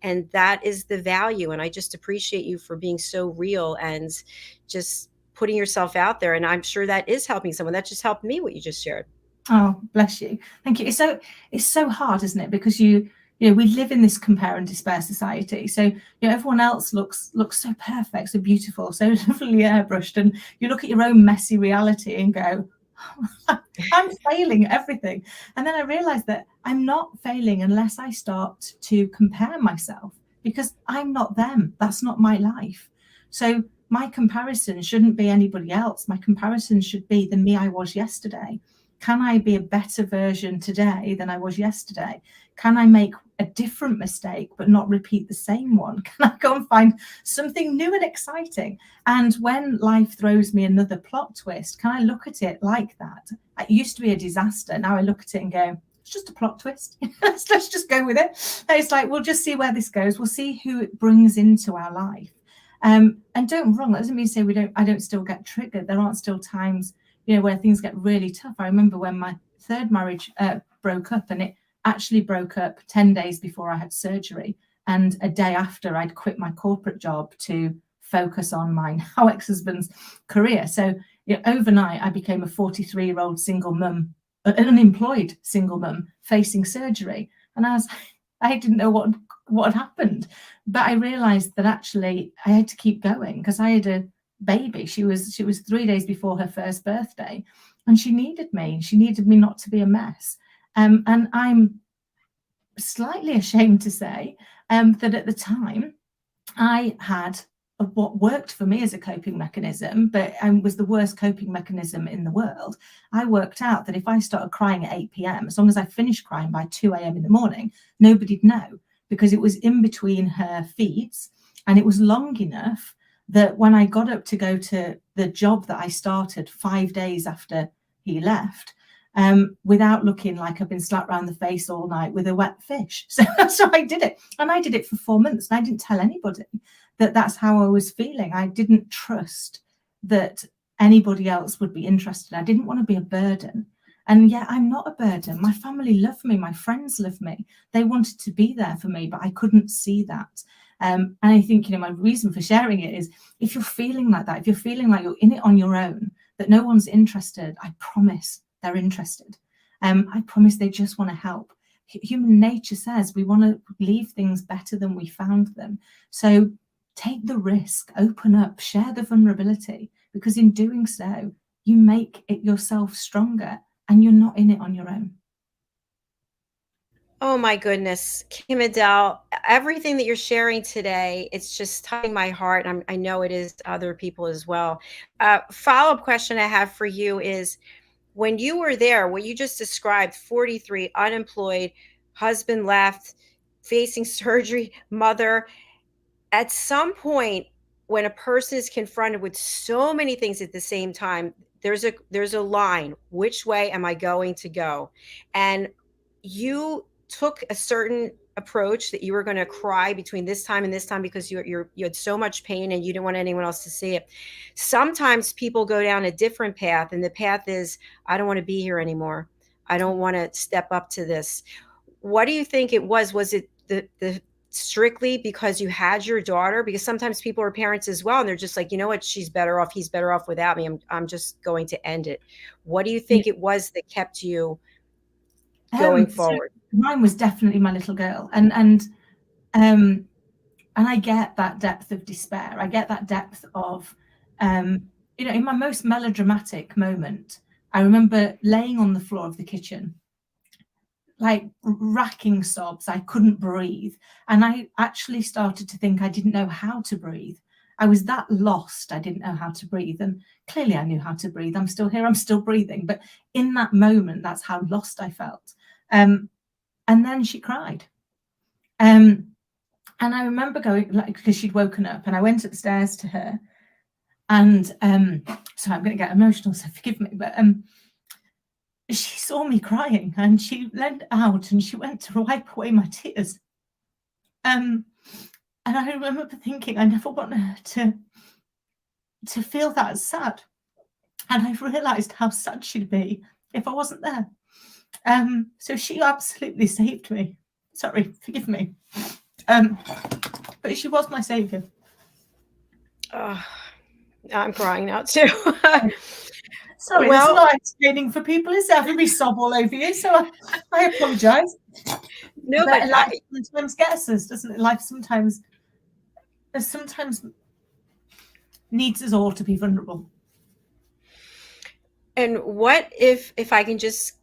and that is the value. And I just appreciate you for being so real and just putting yourself out there. And I'm sure that is helping someone. That just helped me, what you just shared. Oh, bless you. Thank you. It's so hard, isn't it? Because we live in this compare and despair society. So everyone else looks so perfect, so beautiful, so lovely airbrushed, and you look at your own messy reality and go, I'm failing at everything. And then I realized that I'm not failing unless I start to compare myself, because I'm not them. That's not my life. So my comparison shouldn't be anybody else. My comparison should be the me I was yesterday. Can I be a better version today than I was yesterday? Can I make a different mistake but not repeat the same one? Can I go and find something new and exciting? And when life throws me another plot twist, can I look at it like that? It used to be a disaster. Now I look at it and go, it's just a plot twist. let's just go with it. And it's like, we'll just see where this goes. We'll see who it brings into our life. And don't get me wrong, that doesn't mean to say I don't still get triggered. There aren't still times where things get really tough. I remember when my third marriage broke up, and it actually broke up 10 days before I had surgery. And a day after, I'd quit my corporate job to focus on my now ex-husband's career. So overnight, I became a 43-year-old single mum, an unemployed single mum facing surgery. And I didn't know what had happened. But I realized that actually I had to keep going, because I had a baby. She was 3 days before her first birthday, and she needed me. She needed me not to be a mess. And I'm slightly ashamed to say that at the time I had what worked for me as a coping mechanism, but was the worst coping mechanism in the world. I worked out that if I started crying at 8 p.m, as long as I finished crying by 2 a.m. in the morning, nobody'd know, because it was in between her feeds, and it was long enough that when I got up to go to the job that I started 5 days after he left, without looking like I've been slapped around the face all night with a wet fish. So I did it. And I did it for 4 months. And I didn't tell anybody that that's how I was feeling. I didn't trust that anybody else would be interested. I didn't want to be a burden. And yet I'm not a burden. My family love me. My friends love me. They wanted to be there for me, but I couldn't see that. And I think, my reason for sharing it is, if you're feeling like that, if you're feeling like you're in it on your own, that no one's interested, I promise they're interested. I promise they just want to help. Human nature says we want to leave things better than we found them. So take the risk, open up, share the vulnerability, because in doing so, you make it yourself stronger, and you're not in it on your own. Oh my goodness, KIM-ADELE, everything that you're sharing today, it's just touching my heart. I know it is to other people as well. Follow-up question I have for you is, when you were there, what you just described, 43, unemployed, husband left, facing surgery, mother, at some point when a person is confronted with so many things at the same time, there's a line, which way am I going to go? And you took a certain approach that you were going to cry between this time and this time because you had so much pain and you didn't want anyone else to see it. Sometimes people go down a different path, and the path is, I don't want to be here anymore. I don't want to step up to this. What do you think it was? Was it the strictly because you had your daughter? Because sometimes people are parents as well, and they're just like, you know what, she's better off, he's better off without me. I'm just going to end it. What do you think it was that kept you going forward? So mine was definitely my little girl, and I get that depth of despair. I get that depth of, in my most melodramatic moment, I remember laying on the floor of the kitchen, like racking sobs. I couldn't breathe. And I actually started to think I didn't know how to breathe. I was that lost. I didn't know how to breathe. And clearly I knew how to breathe. I'm still here. I'm still breathing. But in that moment, that's how lost I felt. And then she cried. And I remember going, because she'd woken up, and I went upstairs to her. And so I'm going to get emotional, so forgive me. But she saw me crying, and she leant out and she went to wipe away my tears. And I remember thinking, I never want her to feel that sad. And I realised how sad she'd be if I wasn't there. So she absolutely saved me. Sorry, forgive me. But she was my saviour. Oh, I'm crying now too. Sorry, Well, it's not entertaining for people, is it? Everybody sob all over you, so I apologise. no, But but life sometimes gets us, doesn't it? Life sometimes needs us all to be vulnerable. and what if I can just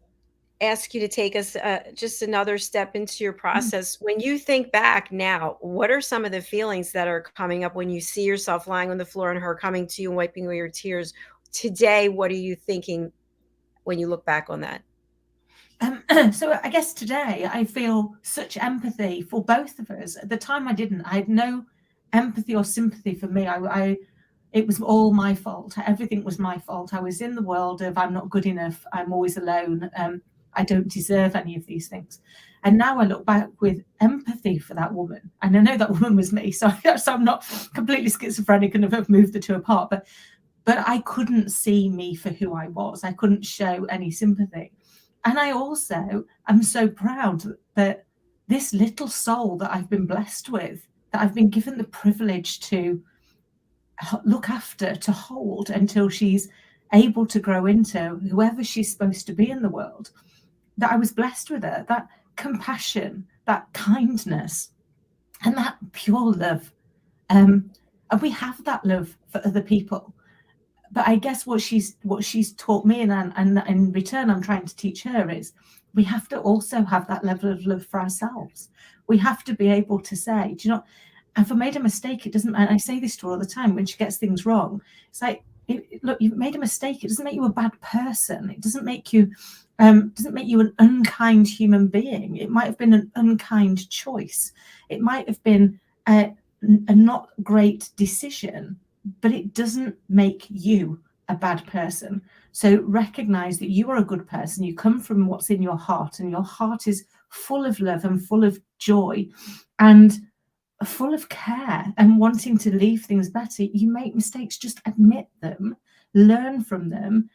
ask you to take us just another step into your process. When you think back now, what are some of the feelings that are coming up when you see yourself lying on the floor and her coming to you and wiping away your tears? Today, what are you thinking when you look back on that? So I guess today I feel such empathy for both of us. At the time I didn't. I had no empathy or sympathy for me. It was all my fault. Everything was my fault. I was in the world of I'm not good enough. I'm always alone. I don't deserve any of these things. And now I look back with empathy for that woman. And I know that woman was me. So I'm not completely schizophrenic and have moved the two apart. But I couldn't see me for who I was. I couldn't show any sympathy. And I also am so proud that this little soul that I've been blessed with, that I've been given the privilege to look after, to hold until she's able to grow into whoever she's supposed to be in the world, that I was blessed with her, that compassion, that kindness, and that pure love. And we have that love for other people. But I guess what she's taught me, and in return I'm trying to teach her, is we have to also have that level of love for ourselves. We have to be able to say, do you know, if I made a mistake, it doesn't, and I say this to her all the time when she gets things wrong, it's like, look, you've made a mistake. It doesn't make you a bad person. It doesn't make you an unkind human being. It might have been an unkind choice. It might have been a not great decision, but it doesn't make you a bad person. So recognize that you are a good person. You come from what's in your heart, and your heart is full of love and full of joy and full of care and wanting to leave things better. You make mistakes, just admit them, learn from them,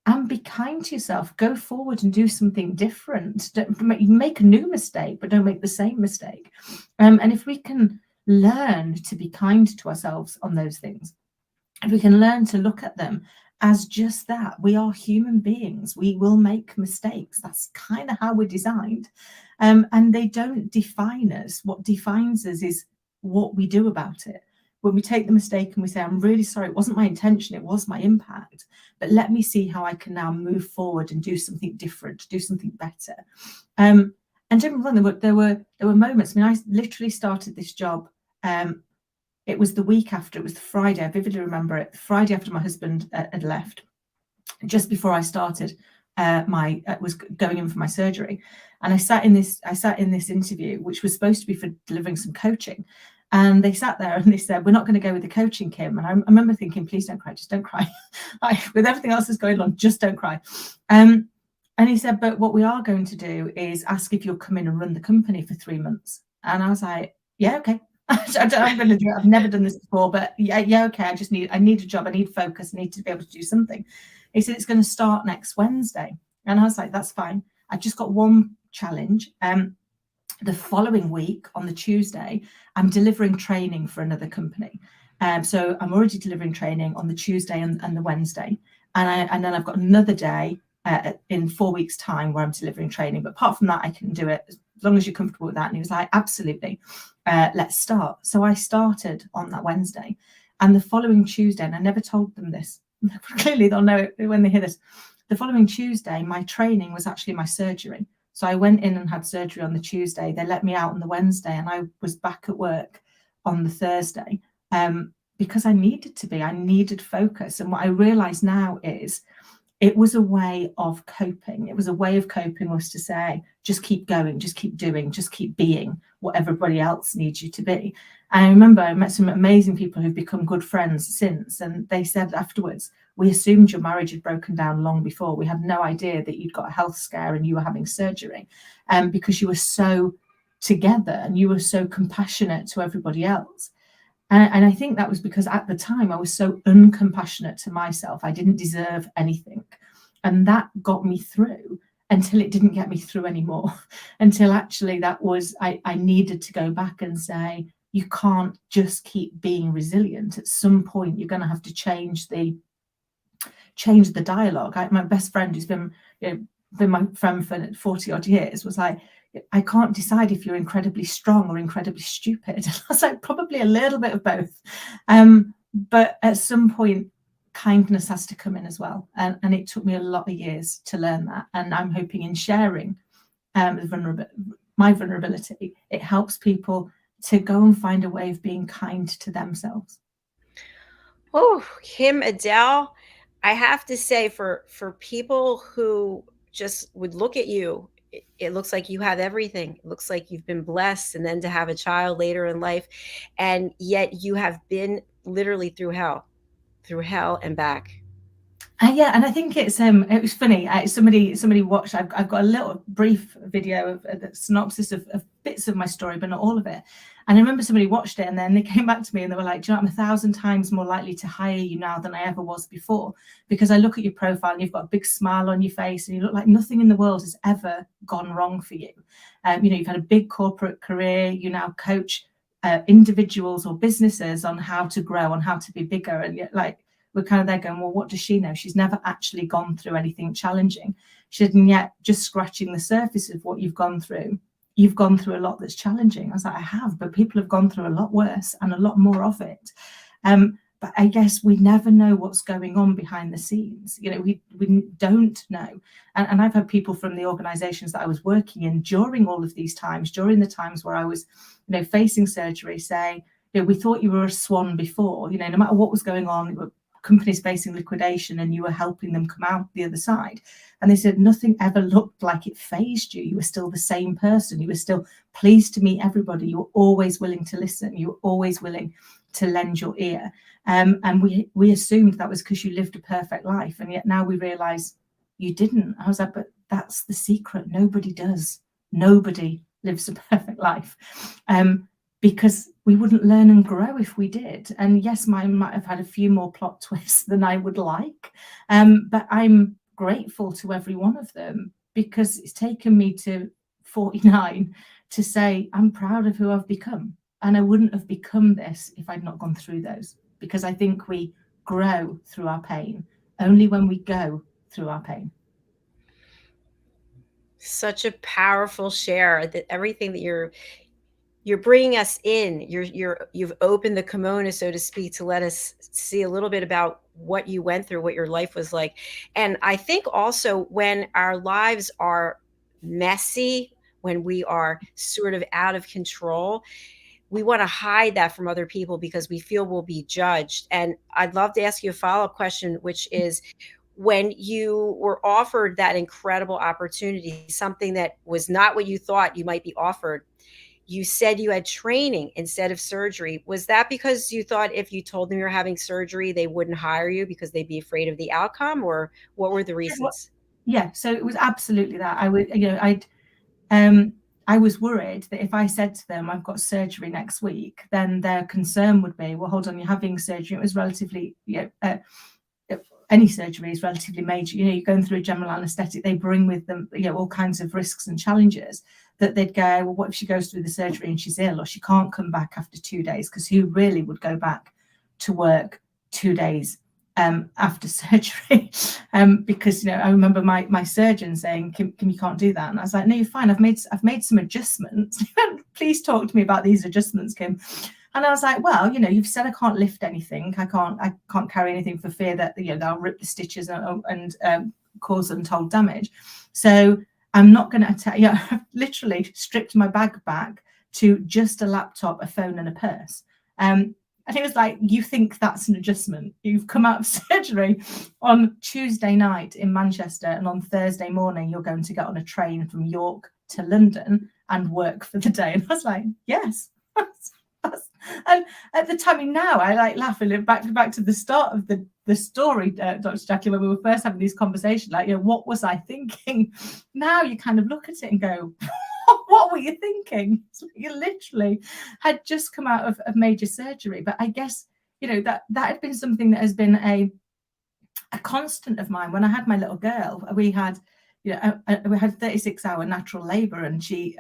and be kind to yourself. Go forward and do something different. Make a new mistake, but don't make the same mistake. And if we can learn to be kind to ourselves on those things, and we can learn to look at them as just that, we are human beings. We will make mistakes. That's kind of how we're designed. And they don't define us. What defines us is what we do about it. When we take the mistake and we say, I'm really sorry, it wasn't my intention, it was my impact, but let me see how I can now move forward and do something different, do something better. And don't get me wrong, there were moments. I mean, I literally started this job. It was the week after, it was the Friday, I vividly remember it, Friday after my husband had left, just before I started was going in for my surgery. And I sat in this interview, which was supposed to be for delivering some coaching. And they sat there and they said, we're not going to go with the coaching, Kim. And I remember thinking, please don't cry, just don't cry. With everything else that's going on, just don't cry. And he said, but what we are going to do is ask if you'll come in and run the company for 3 months. And I was like, yeah, okay. I'm going to do it. I've never done this before, but yeah, okay. I need a job. I need focus. I need to be able to do something. He said, it's going to start next Wednesday. And I was like, that's fine. I've just got one challenge. The following week on the Tuesday, I'm delivering training for another company. So I'm already delivering training on the Tuesday and the Wednesday. And then I've got another day in 4 weeks' time where I'm delivering training. But apart from that, I can do it as long as you're comfortable with that. And he was like, absolutely, let's start. So I started on that Wednesday. And the following Tuesday, and I never told them this, clearly they'll know it when they hear this. The following Tuesday, my training was actually my surgery. So I went in and had surgery on the Tuesday. They let me out on the Wednesday, and I was back at work on the Thursday because I needed to be. I needed focus. And what I realize now is it was a way of coping. It was a way of coping was to say, just keep going, just keep doing, just keep being what everybody else needs you to be. And I remember I met some amazing people who've become good friends since, and they said afterwards, we assumed your marriage had broken down long before. We had no idea that you'd got a health scare and you were having surgery because you were so together and you were so compassionate to everybody else. And I think that was because at the time I was so uncompassionate to myself. I didn't deserve anything. And that got me through until it didn't get me through anymore. Until actually that was, I needed to go back and say, you can't just keep being resilient. At some point, you're going to have to change the change the dialogue. My best friend, who's been my friend for 40 odd years, was like, I can't decide if you're incredibly strong or incredibly stupid. I was like, probably a little bit of both. But at some point, kindness has to come in as well. And it took me a lot of years to learn that. And I'm hoping in sharing my vulnerability, it helps people to go and find a way of being kind to themselves. Oh, KIM-ADELE, I have to say, for people who just would look at you, it looks like you have everything. It looks like you've been blessed, and then to have a child later in life, and yet you have been literally through hell and back. Yeah, and I think it was funny. Somebody watched. I've got a little brief video of the synopsis of bits of my story, but not all of it. And I remember somebody watched it, and then they came back to me and they were like, "Do you know, I'm 1,000 times more likely to hire you now than I ever was before, because I look at your profile and you've got a big smile on your face, and you look like nothing in the world has ever gone wrong for you. You've had a big corporate career. You now coach individuals or businesses on how to grow, on how to be bigger, and yet, like." We're kind of there going, well, what does she know? She's never actually gone through anything challenging. She didn't yet, just scratching the surface of what you've gone through. You've gone through a lot that's challenging. I was like, I have, but people have gone through a lot worse and a lot more of it. But I guess we never know what's going on behind the scenes. We don't know. And I've had people from the organizations that I was working in during all of these times, during the times where I was, facing surgery, say, we thought you were a swan before, no matter what was going on, companies facing liquidation, and you were helping them come out the other side. And they said nothing ever looked like it phased you. You were still the same person. You were still pleased to meet everybody. You were always willing to listen. You were always willing to lend your ear. And we assumed that was because you lived a perfect life. And yet now we realize you didn't. I was like, but that's the secret. Nobody does. Nobody lives a perfect life. Because we wouldn't learn and grow if we did. And yes, mine might have had a few more plot twists than I would like. But I'm grateful to every one of them, because it's taken me to 49 to say, I'm proud of who I've become. And I wouldn't have become this if I'd not gone through those, because I think we grow through our pain only when we go through our pain. Such a powerful share, that everything that you're bringing us in, you've opened the kimono, so to speak, to let us see a little bit about what you went through, what your life was like. And I think also, when our lives are messy, when we are sort of out of control, we want to hide that from other people because we feel we'll be judged. And I'd love to ask you a follow-up question, which is, when you were offered that incredible opportunity, something that was not what you thought you might be offered, you said you had training instead of surgery. Was that because you thought if you told them you're having surgery, they wouldn't hire you because they'd be afraid of the outcome, or what were the reasons? Yeah, so it was absolutely that. I was worried that if I said to them, I've got surgery next week, then their concern would be, well, hold on, you're having surgery. It was relatively, any surgery is relatively major. You're going through a general anaesthetic. They bring with them, all kinds of risks and challenges, that they'd go, well, what if she goes through the surgery and she's ill, or she can't come back after 2 days? Because who really would go back to work 2 days after surgery? Because I remember my surgeon saying, Kim, you can't do that. And I was like, no, you're fine. I've made some adjustments. Please talk to me about these adjustments, Kim. And I was like, well, you've said I can't lift anything. I can't carry anything for fear that they'll rip the stitches and cause untold damage. So I'm not going to attack. I've literally stripped my bag back to just a laptop, a phone, and a purse. And it was like, you think that's an adjustment? You've come out of surgery on Tuesday night in Manchester, and on Thursday morning you're going to get on a train from York to London and work for the day. And I was like, yes. And at the time, now I like laughing back to the start of the story, Dr. Jacalyn, when we were first having these conversations, like, what was I thinking? Now you kind of look at it and go, what were you thinking? So you literally had just come out of major surgery. But I guess, that had been something that has been a constant of mine. When I had my little girl, we had 36-hour natural labor, and she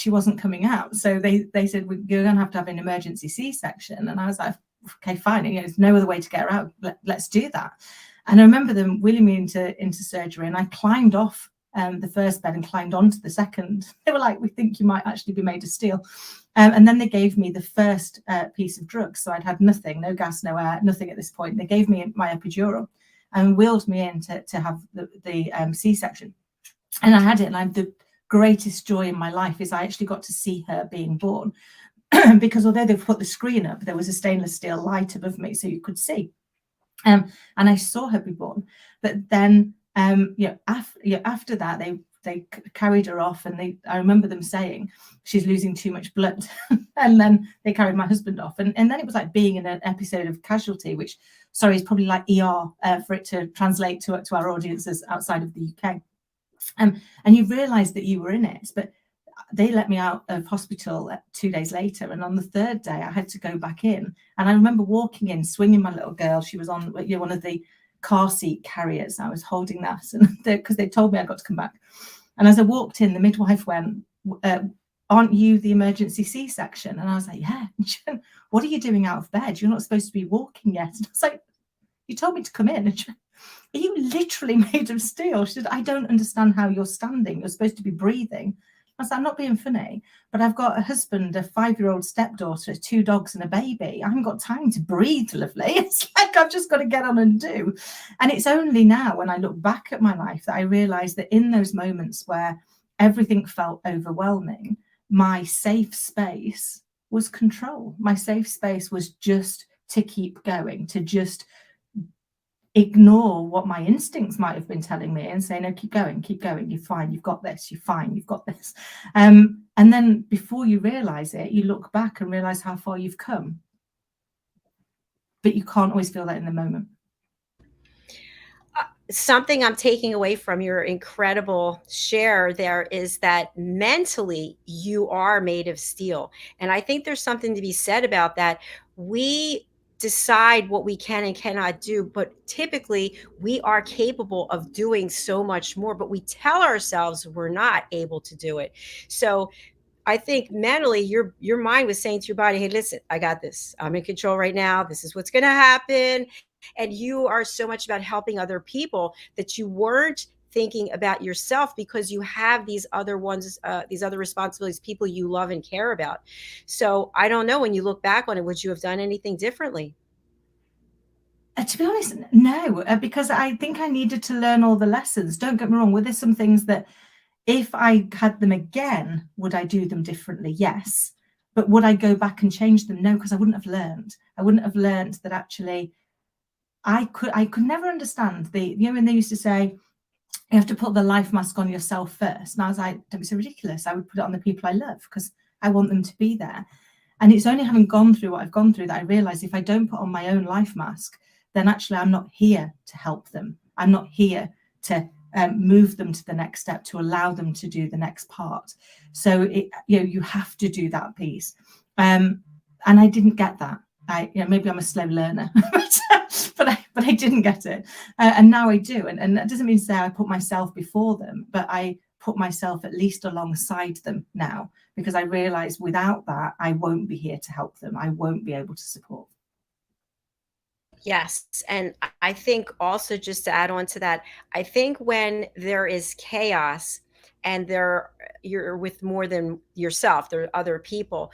wasn't coming out. So they said, you're going to have an emergency C-section. And I was like, okay, fine. There's no other way to get her out. Let's do that. And I remember them wheeling me into surgery, and I climbed off the first bed and climbed onto the second. They were like, we think you might actually be made of steel. And then they gave me the first piece of drugs. So I'd had nothing, no gas, no air, nothing at this point. They gave me my epidural and wheeled me in to have the C-section. And I had it, and the greatest joy in my life is I actually got to see her being born. Because although they've put the screen up, there was a stainless steel light above me so you could see. And I saw her be born. But then, after that, they carried her off, and I remember them saying she's losing too much blood. And then they carried my husband off. And then it was like being in an episode of Casualty, which, sorry, is probably like ER for it to translate to our audiences outside of the UK. And you realise that you were in it. But they let me out of hospital 2 days later, and on the third day I had to go back in. And I remember walking in, swinging my little girl. She was on one of the car seat carriers. I was holding that, and because they told me I got to come back. And as I walked in, the midwife went, aren't you the emergency C-section? And I was like, yeah. And she went, what are you doing out of bed? You're not supposed to be walking yet. And I was like, you told me to come in. And she went, are you literally made of steel? She said, I don't understand how you're standing. You're supposed to be breathing. I said, I'm not being funny, but I've got a husband, a 5-year-old stepdaughter, 2 dogs and a baby. I haven't got time to breathe, lovely. It's like I've just got to get on and do. And it's only now when I look back at my life that I realise that in those moments where everything felt overwhelming, my safe space was control. My safe space was just to keep going, to just ignore what my instincts might have been telling me and say, no, keep going, you're fine, you've got this, you're fine, you've got this. And then before you realize it, you look back and realize how far you've come. But you can't always feel that in the moment. Something I'm taking away from your incredible share there is that mentally you are made of steel. And I think there's something to be said about that. We decide what we can and cannot do, but typically we are capable of doing so much more, but we tell ourselves we're not able to do it. So I think mentally your mind was saying to your body, hey, listen, I got this. I'm in control right now. This is what's going to happen. And you are so much about helping other people that you weren't thinking about yourself because you have these other ones, these other responsibilities, people you love and care about. So I don't know, when you look back on it, would you have done anything differently? To be honest, no, because I think I needed to learn all the lessons. Don't get me wrong. Were there some things that if I had them again, would I do them differently? Yes. But would I go back and change them? No, because I wouldn't have learned. I wouldn't have learned that actually I could never understand when they used to say, you have to put the life mask on yourself first. And I was like, don't be so ridiculous. I would put it on the people I love because I want them to be there. And it's only having gone through what I've gone through that I realized if I don't put on my own life mask, then actually I'm not here to help them. I'm not here to move them to the next step, to allow them to do the next part. So you have to do that piece. And I didn't get that. Maybe I'm a slow learner, but I didn't get it. And now I do. And that doesn't mean to say I put myself before them, but I put myself at least alongside them now, because I realize without that, I won't be here to help them. I won't be able to support. Yes. And I think also, just to add on to that, I think when there is chaos and you're with more than yourself, there are other people,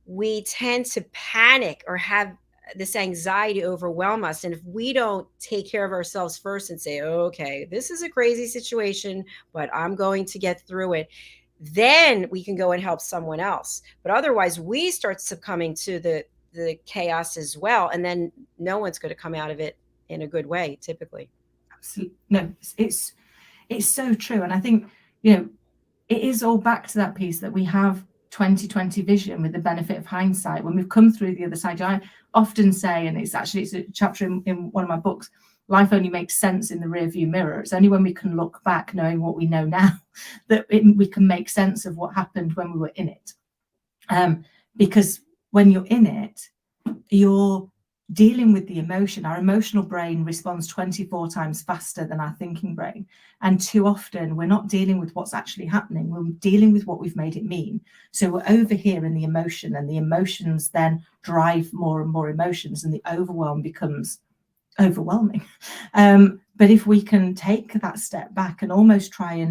we tend to panic or have this anxiety overwhelm us. And if we don't take care of ourselves first and say, okay, this is a crazy situation, but I'm going to get through it, then we can go and help someone else. But otherwise we start succumbing to the chaos as well. And then no one's going to come out of it in a good way, typically. Absolutely. No, it's so true. And I think, it is all back to that piece that we have 2020 vision with the benefit of hindsight. When we've come through the other side, I often say, and it's a chapter in one of my books, life only makes sense in the rearview mirror. It's only when we can look back, knowing what we know now, that we can make sense of what happened when we were in it. Because when you're in it, you're dealing with the emotion. Our emotional brain responds 24 times faster than our thinking brain. And too often we're not dealing with what's actually happening. We're dealing with what we've made it mean. So we're over here in the emotion, and the emotions then drive more and more emotions, and the overwhelm becomes overwhelming. But if we can take that step back and almost try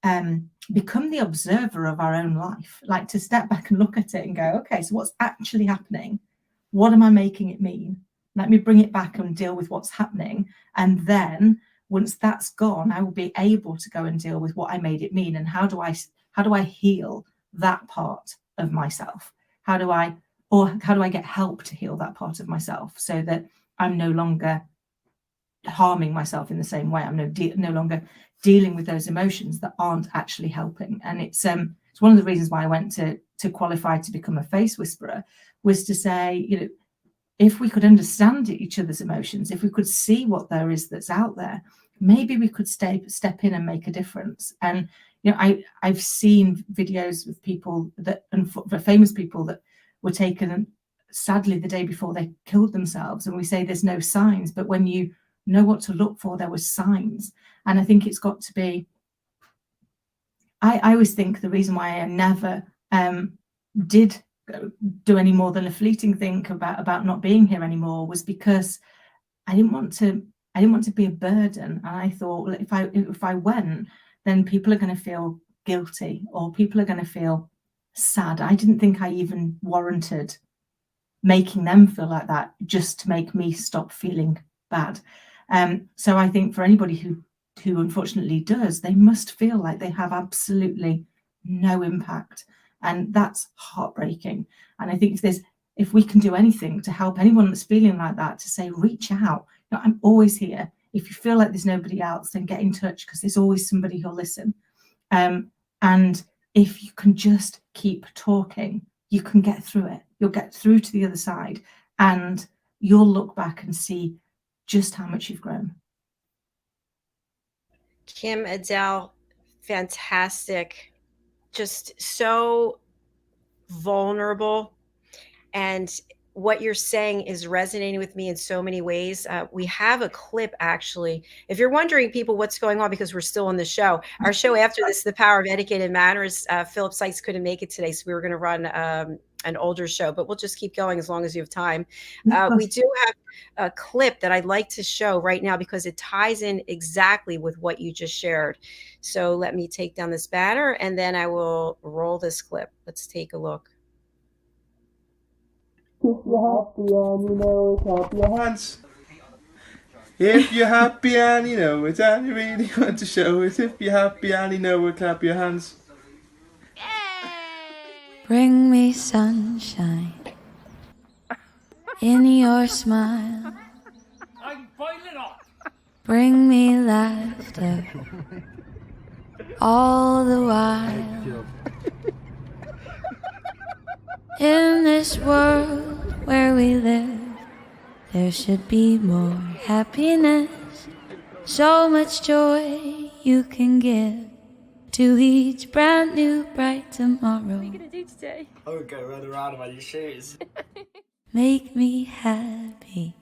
and become the observer of our own life, like to step back and look at it and go, okay, so what's actually happening? What am I making it mean? Let me bring it back and deal with what's happening. And then once that's gone, I will be able to go and deal with what I made it mean. And how do I heal that part of myself? How do I get help to heal that part of myself so that I'm no longer harming myself in the same way? I'm no longer dealing with those emotions that aren't actually helping. And it's one of the reasons why I went to qualify to become a face whisperer, was to say, you know, if we could understand each other's emotions, if we could see what there is that's out there, maybe we could step in and make a difference. And you know, I've seen videos with people that, and famous people that were taken sadly the day before they killed themselves, and we say there's no signs, but when you know what to look for, there were signs. And I think it's got to be, I always think the reason why I never did do any more than a fleeting think about not being here anymore was because I didn't want to be a burden. And I thought, well, if I went, then people are going to feel guilty, or people are going to feel sad. I didn't think I even warranted making them feel like that just to make me stop feeling bad. So I think for anybody who unfortunately does, they must feel like they have absolutely no impact, and that's heartbreaking. And I think if we can do anything to help anyone that's feeling like that, to say, reach out. You know, I'm always here. If you feel like there's nobody else, then get in touch, because there's always somebody who'll listen. And if you can just keep talking, you can get through it. You'll get through to the other side, and you'll look back and see just how much you've grown. KIM-ADELE, fantastic, just so vulnerable, and what you're saying is resonating with me in so many ways. We have a clip, actually. If you're wondering, people, what's going on, because we're still on the show. Our show after this, The Power of Etiquette and Manners, Philip Sykes couldn't make it today, so we were going to run an older show, but we'll just keep going as long as you have time. We do have a clip that I'd like to show right now because it ties in exactly with what you just shared. So let me take down this banner and then I will roll this clip. Let's take a look. If you're happy and you know it, clap your hands. If you're happy and you know it and you really want to show it, if you're happy and you know it, clap your hands. Bring me sunshine in your smile. I'm boiling up. Bring me laughter all the while. In this world where we live, there should be more happiness, so much joy you can give to each brand new bright tomorrow. What are you gonna do today? I would go run around in my new shoes. Make me happy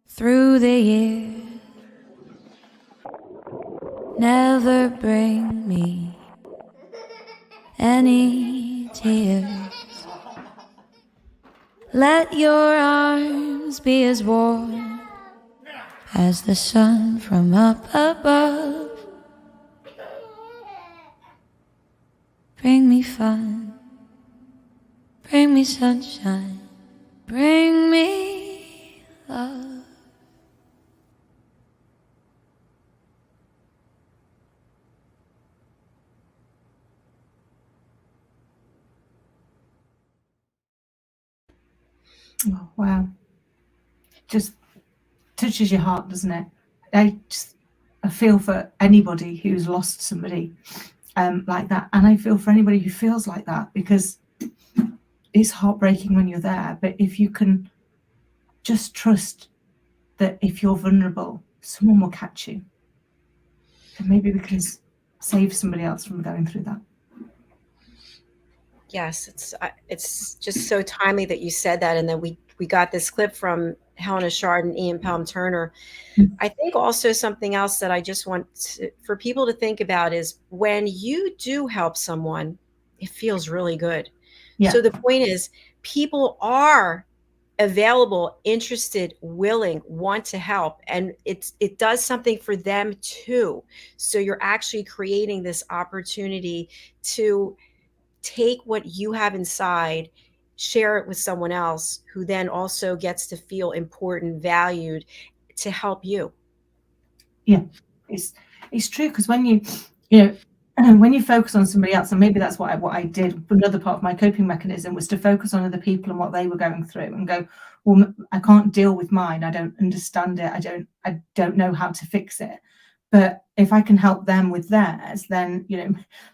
through the years. Never bring me any tears. Let your arms be as warm as the sun from up above. Bring me fun, bring me sunshine, bring me love. Oh, wow. Just touches your heart, doesn't it? I feel for anybody who's lost somebody like that. And I feel for anybody who feels like that, because it's heartbreaking when you're there. But if you can just trust that if you're vulnerable, someone will catch you. And maybe we can save somebody else from going through that. Yes, it's just so timely that you said that, and then we got this clip from Helena Shard and Ian Palm Turner. I think also something else that I just want for people to think about is when you do help someone, it feels really good. Yeah. So the point is, people are available, interested, willing, want to help, and it does something for them too. So you're actually creating this opportunity to take what you have inside, share it with someone else who then also gets to feel important, valued, to help you. Yeah, it's true, because when you when you focus on somebody else, and maybe that's what I did. Another part of my coping mechanism was to focus on other people and what they were going through, and go, well, I can't deal with mine. I don't understand it. I don't know how to fix it. But if I can help them with theirs, then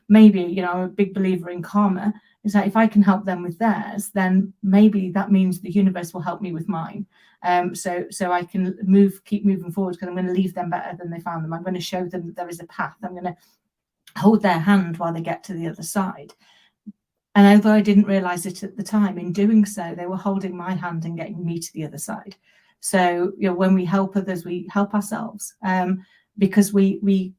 maybe I'm a big believer in karma. Is that if I can help them with theirs, then maybe that means the universe will help me with mine. So I can keep moving forward, because I'm going to leave them better than they found them. I'm going to show them that there is a path. I'm going to hold their hand while they get to the other side. And although I didn't realize it at the time, in doing so, they were holding my hand and getting me to the other side. So when we help others, we help ourselves, because we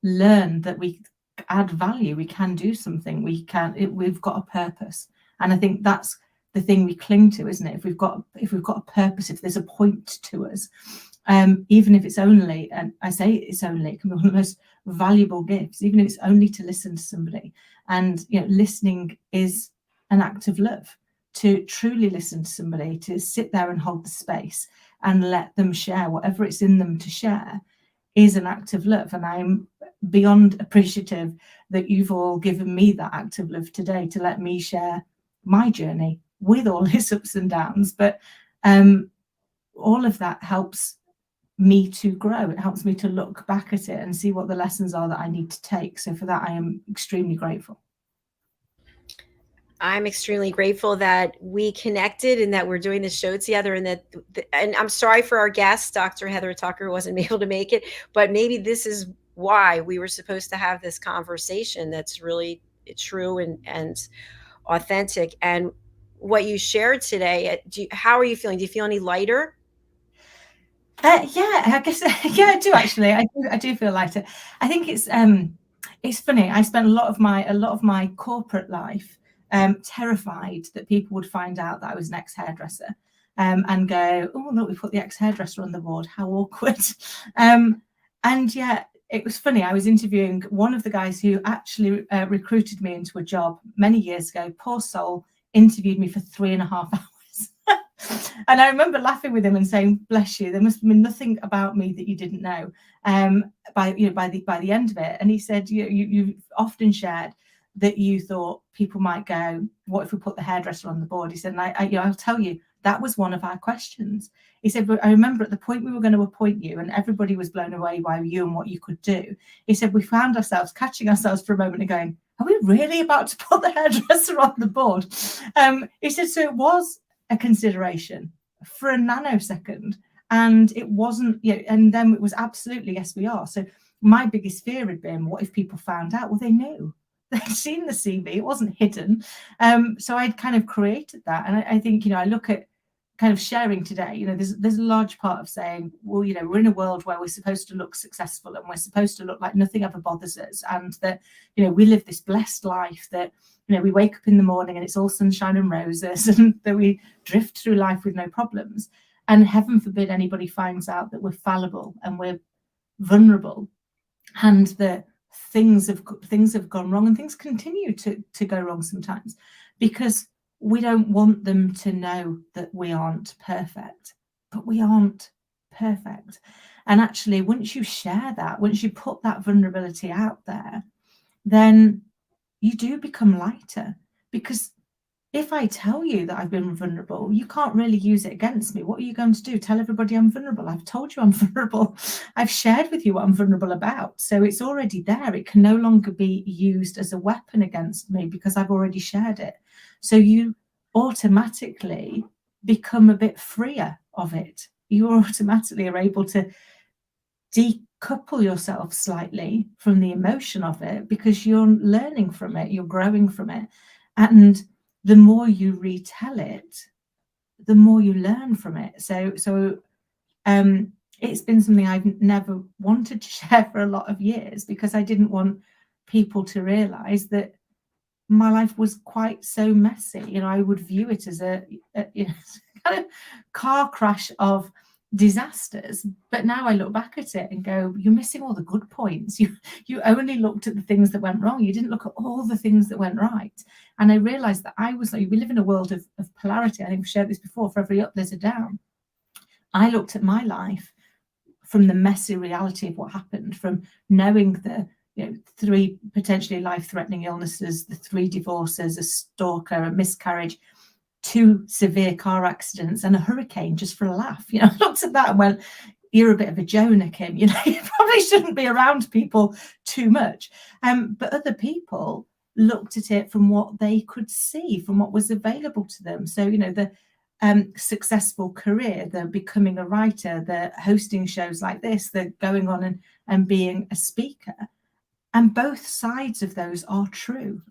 learn that we add value, we can do something, we've got a purpose. And I think that's the thing we cling to, isn't it? If we've got a purpose, if there's a point to us, even if it's only, and I say it's only, it can be one of the most valuable gifts, even if it's only to listen to somebody. And listening is an act of love. To truly listen to somebody, to sit there and hold the space and let them share whatever it's in them to share, is an act of love. And I'm beyond appreciative that you've all given me that act of love today, to let me share my journey with all its ups and downs. But all of that helps me to grow. It helps me to look back at it and see what the lessons are that I need to take. So for that, I am extremely grateful. I'm extremely grateful that we connected and that we're doing this show together, and and I'm sorry for our guest, Dr. Heather Tucker, wasn't able to make it, but maybe this is why we were supposed to have this conversation that's really true and authentic. And what you shared today, how are you feeling? Do you feel any lighter? Yeah, I guess. Yeah, I do actually. I do feel lighter. I think it's funny. I spent a lot of my corporate life terrified that people would find out that I was an ex-hairdresser, and go, oh look, we put the ex-hairdresser on the board. How awkward. And yet it was funny. I was interviewing one of the guys who actually recruited me into a job many years ago. Poor soul, interviewed me for 3.5 hours. And I remember laughing with him and saying, bless you, there must have been nothing about me that you didn't know by the end of it. And he said, you've often shared that you thought people might go, what if we put the hairdresser on the board? He said, and I'll tell you, that was one of our questions. He said, but I remember at the point we were going to appoint you, and everybody was blown away by you and what you could do. He said, we found ourselves catching ourselves for a moment and going, are we really about to put the hairdresser on the board? He said, so it was a consideration for a nanosecond, and it wasn't, and then it was absolutely, yes, we are. So my biggest fear had been, what if people found out? Well, they knew. They'd seen the CV, it wasn't hidden. So I'd kind of created that. And I think, I look at kind of sharing today, there's a large part of saying, well, we're in a world where we're supposed to look successful, and we're supposed to look like nothing ever bothers us, and that, we live this blessed life that, we wake up in the morning and it's all sunshine and roses, and that we drift through life with no problems. And heaven forbid anybody finds out that we're fallible and we're vulnerable, and that things have gone wrong, and things continue to go wrong sometimes, because we don't want them to know that we aren't perfect. But we aren't perfect. And actually, once you share that, once you put that vulnerability out there, then you do become lighter. Because if I tell you that I've been vulnerable, you can't really use it against me. What are you going to do? Tell everybody I'm vulnerable? I've told you I'm vulnerable. I've shared with you what I'm vulnerable about. So it's already there. It can no longer be used as a weapon against me, because I've already shared it. So you automatically become a bit freer of it. You automatically are able to decouple yourself slightly from the emotion of it, because you're learning from it, you're growing from it. And the more you retell it, the more you learn from it. So it's been something I've never wanted to share for a lot of years, because I didn't want people to realize that my life was quite so messy. You know, I would view it as a you know, kind of car crash of disasters. But now I look back at it and go, you're missing all the good points. You only looked at the things that went wrong. You didn't look at all the things that went right. And I realized that I was like, we live in a world of polarity. I think we've shared this before. For every up, there's a down. I looked at my life from the messy reality of what happened, from knowing the 3 potentially life-threatening illnesses, the 3 divorces, a stalker, a miscarriage, 2 severe car accidents, and a hurricane, just for a laugh. You know, I looked at that and went, you're a bit of a Jonah, Kim. You know, you probably shouldn't be around people too much. But other people looked at it from what they could see, from what was available to them. So, you know, the successful career, the becoming a writer, the hosting shows like this, the going on and being a speaker. And both sides of those are true,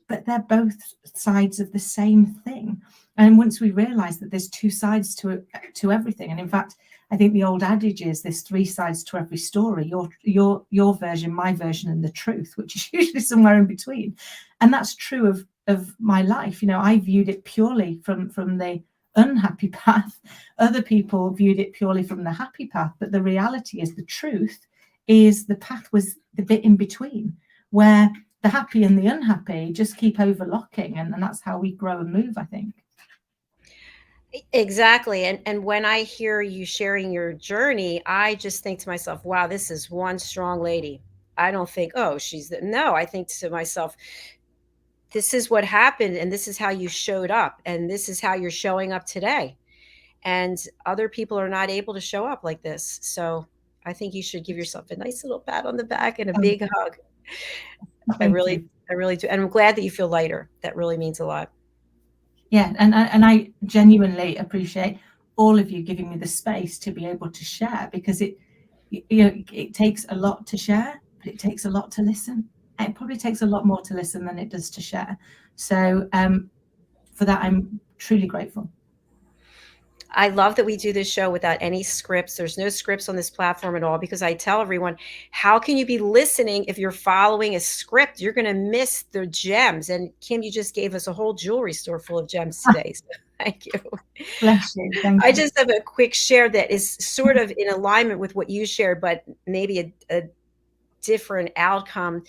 but they're both sides of the same thing. And once we realize that there's 2 sides to everything, and in fact, I think the old adage is there's 3 sides to every story, your version, my version, and the truth, which is usually somewhere in between. And that's true of my life. You know, I viewed it purely from the unhappy path. Other people viewed it purely from the happy path. But the reality is, the truth is, the path was the bit in between, where the happy and the unhappy just keep overlocking, and that's how we grow and move, I think. Exactly. And when I hear you sharing your journey, I just think to myself, wow, this is one strong lady. I don't think, oh, no, I think to myself, this is what happened, and this is how you showed up, and this is how you're showing up today. And other people are not able to show up like this. So I think you should give yourself a nice little pat on the back and a big hug. I really do. And I'm glad that you feel lighter. That really means a lot. Yeah, and I genuinely appreciate all of you giving me the space to be able to share, because it takes a lot to share, but it takes a lot to listen. It probably takes a lot more to listen than it does to share. So for that, I'm truly grateful. I love that we do this show without any scripts. There's no scripts on this platform at all, because I tell everyone, how can you be listening if you're following a script? You're going to miss the gems. And Kim, you just gave us a whole jewelry store full of gems today. So thank you. Bless you. Thank you. I just have a quick share that is sort of in alignment with what you shared, but maybe a different outcome.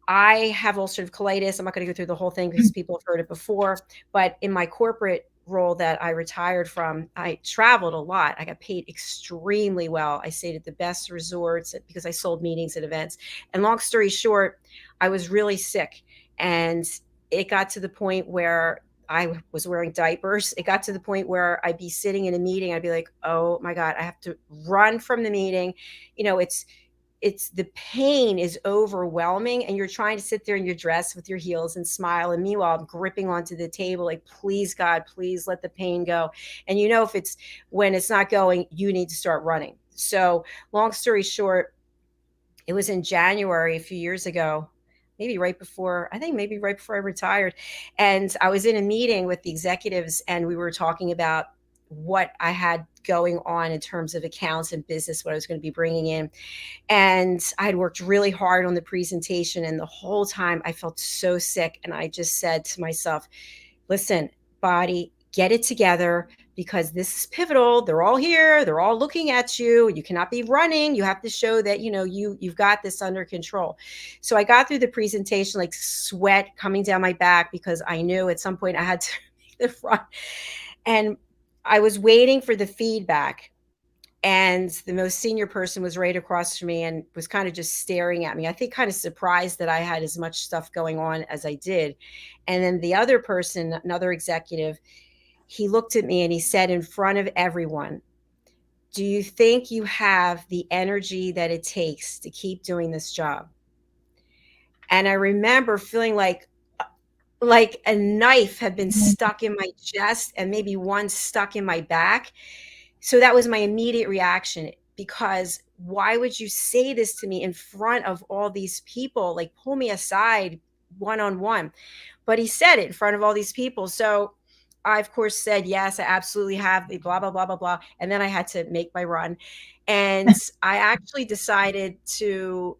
I have ulcerative colitis. I'm not going to go through the whole thing because people have heard it before, but in my corporate role that I retired from, I traveled a lot. I got paid extremely well. I stayed at the best resorts because I sold meetings and events. And long story short, I was really sick, and it got to the point where I was wearing diapers. It got to the point where I'd be sitting in a meeting. I'd be like, oh my God, I have to run from the meeting. You know, it's the pain is overwhelming, and you're trying to sit there in your dress with your heels and smile. And meanwhile, I'm gripping onto the table, like, please, God, please let the pain go. And you know, when it's not going, you need to start running. So long story short, it was in January a few years ago, maybe right before I retired. And I was in a meeting with the executives, and we were talking about what I had going on in terms of accounts and business, what I was going to be bringing in. And I had worked really hard on the presentation, and the whole time I felt so sick. And I just said to myself, listen, body, get it together, because this is pivotal. They're all here. They're all looking at you. You cannot be running. You have to show that, you've got this under control. So I got through the presentation, like sweat coming down my back, because I knew at some point I had to make the front. And I was waiting for the feedback, and the most senior person was right across from me and was kind of just staring at me. I think kind of surprised that I had as much stuff going on as I did. And then the other person, another executive, he looked at me and he said in front of everyone, do you think you have the energy that it takes to keep doing this job? And I remember feeling like a knife had been stuck in my chest, and maybe one stuck in my back. So that was my immediate reaction, because why would you say this to me in front of all these people? Like, pull me aside one-on-one. But he said it in front of all these people. So I, of course, said, yes, I absolutely have the blah, blah, blah, blah, blah. And then I had to make my run. And I actually decided to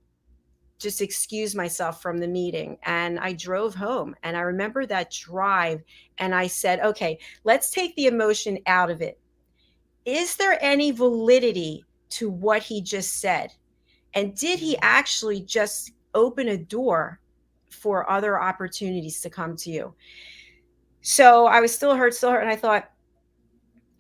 just excused myself from the meeting and I drove home. And I remember that drive and I said, okay, let's take the emotion out of it. Is there any validity to what he just said? And did he actually just open a door for other opportunities to come to you? So I was still hurt. And I thought,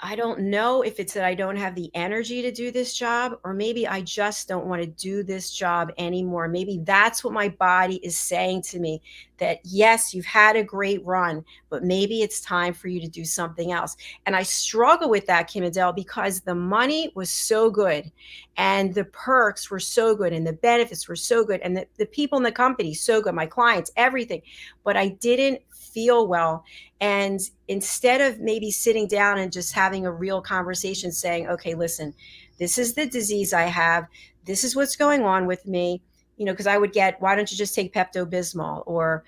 I don't know if it's that I don't have the energy to do this job, or maybe I just don't want to do this job anymore. Maybe that's what my body is saying to me, that yes, you've had a great run, but maybe it's time for you to do something else. And I struggle with that, Kim-ADELE, because the money was so good and the perks were so good and the benefits were so good and the people in the company so good, my clients, everything. But I didn't feel well. And instead of maybe sitting down and just having a real conversation saying, okay, listen, this is the disease I have. This is what's going on with me. You know, because I would get, why don't you just take Pepto-Bismol? Or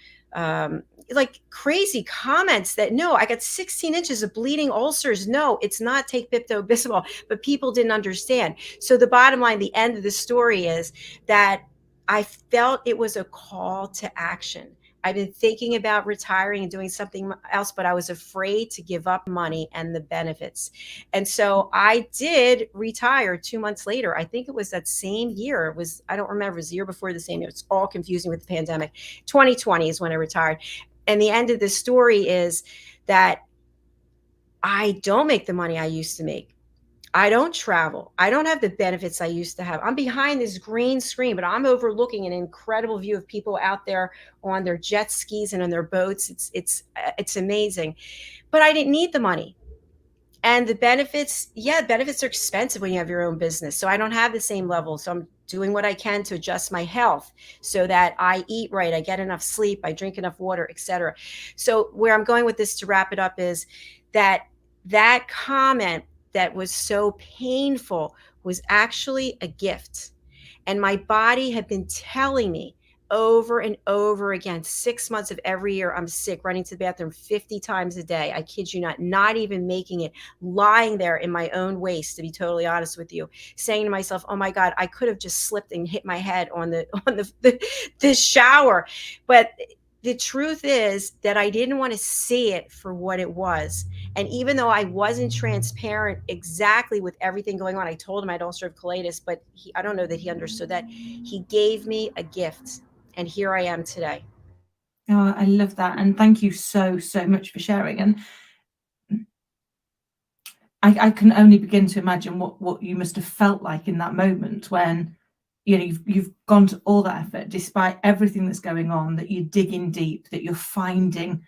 like crazy comments that, no, I got 16 inches of bleeding ulcers. No, it's not take Pepto-Bismol. But people didn't understand. So the bottom line, the end of the story is that I felt it was a call to action. I've been thinking about retiring and doing something else, but I was afraid to give up money and the benefits. And so I did retire 2 months later. I think it was that same year. It was, I don't remember, it was the year before the same year. It's all confusing with the pandemic. 2020 is when I retired. And the end of the story is that I don't make the money I used to make. I don't travel. I don't have the benefits I used to have. I'm behind this green screen, but I'm overlooking an incredible view of people out there on their jet skis and on their boats. It's amazing. But I didn't need the money. And the benefits, yeah, benefits are expensive when you have your own business. So I don't have the same level. So I'm doing what I can to adjust my health so that I eat right, I get enough sleep, I drink enough water, etc. So where I'm going with this to wrap it up is that comment that was so painful was actually a gift. And my body had been telling me over and over again, 6 months of every year, I'm sick, running to the bathroom 50 times a day. I kid you not even making it, lying there in my own waste, to be totally honest with you, saying to myself, oh my God, I could have just slipped and hit my head on the shower. But the truth is that I didn't want to see it for what it was. And even though I wasn't transparent exactly with everything going on, I told him I had ulcerative colitis, but I don't know that he understood that. He gave me a gift, and here I am today. Oh, I love that. And thank you so much for sharing. And I can only begin to imagine what you must have felt like in that moment when, you know, you've gone to all that effort despite everything that's going on, that you're digging deep, that you're finding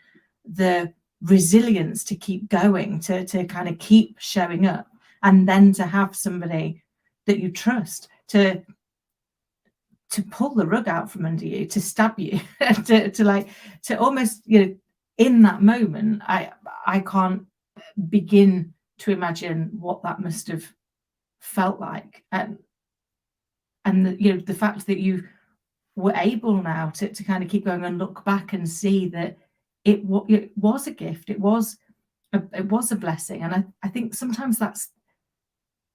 the resilience to keep going, to kind of keep showing up, and then to have somebody that you trust to pull the rug out from under you, to stab you, to almost, you know, in that moment, I can't begin to imagine what that must have felt like. And you know, the fact that you were able now to kind of keep going and look back and see that it was a gift, it was a blessing. And I think sometimes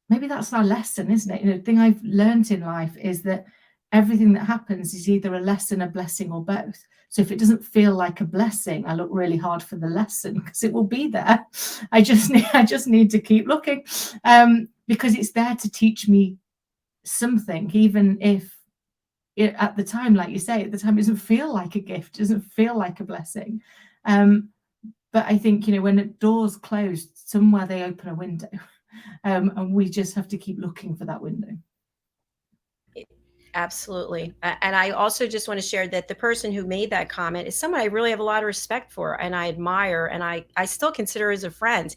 maybe that's our lesson, isn't it? You know, the thing I've learned in life is that everything that happens is either a lesson, a blessing, or both. So if it doesn't feel like a blessing, I look really hard for the lesson, because it will be there. I just need to keep looking, because it's there to teach me something, even if at the time, like you say, at the time, it doesn't feel like a gift, doesn't feel like a blessing. But I think, you know, when the doors close, somewhere they open a window, and we just have to keep looking for that window. Absolutely. And I also just want to share that the person who made that comment is someone I really have a lot of respect for and I admire, and I still consider as a friend.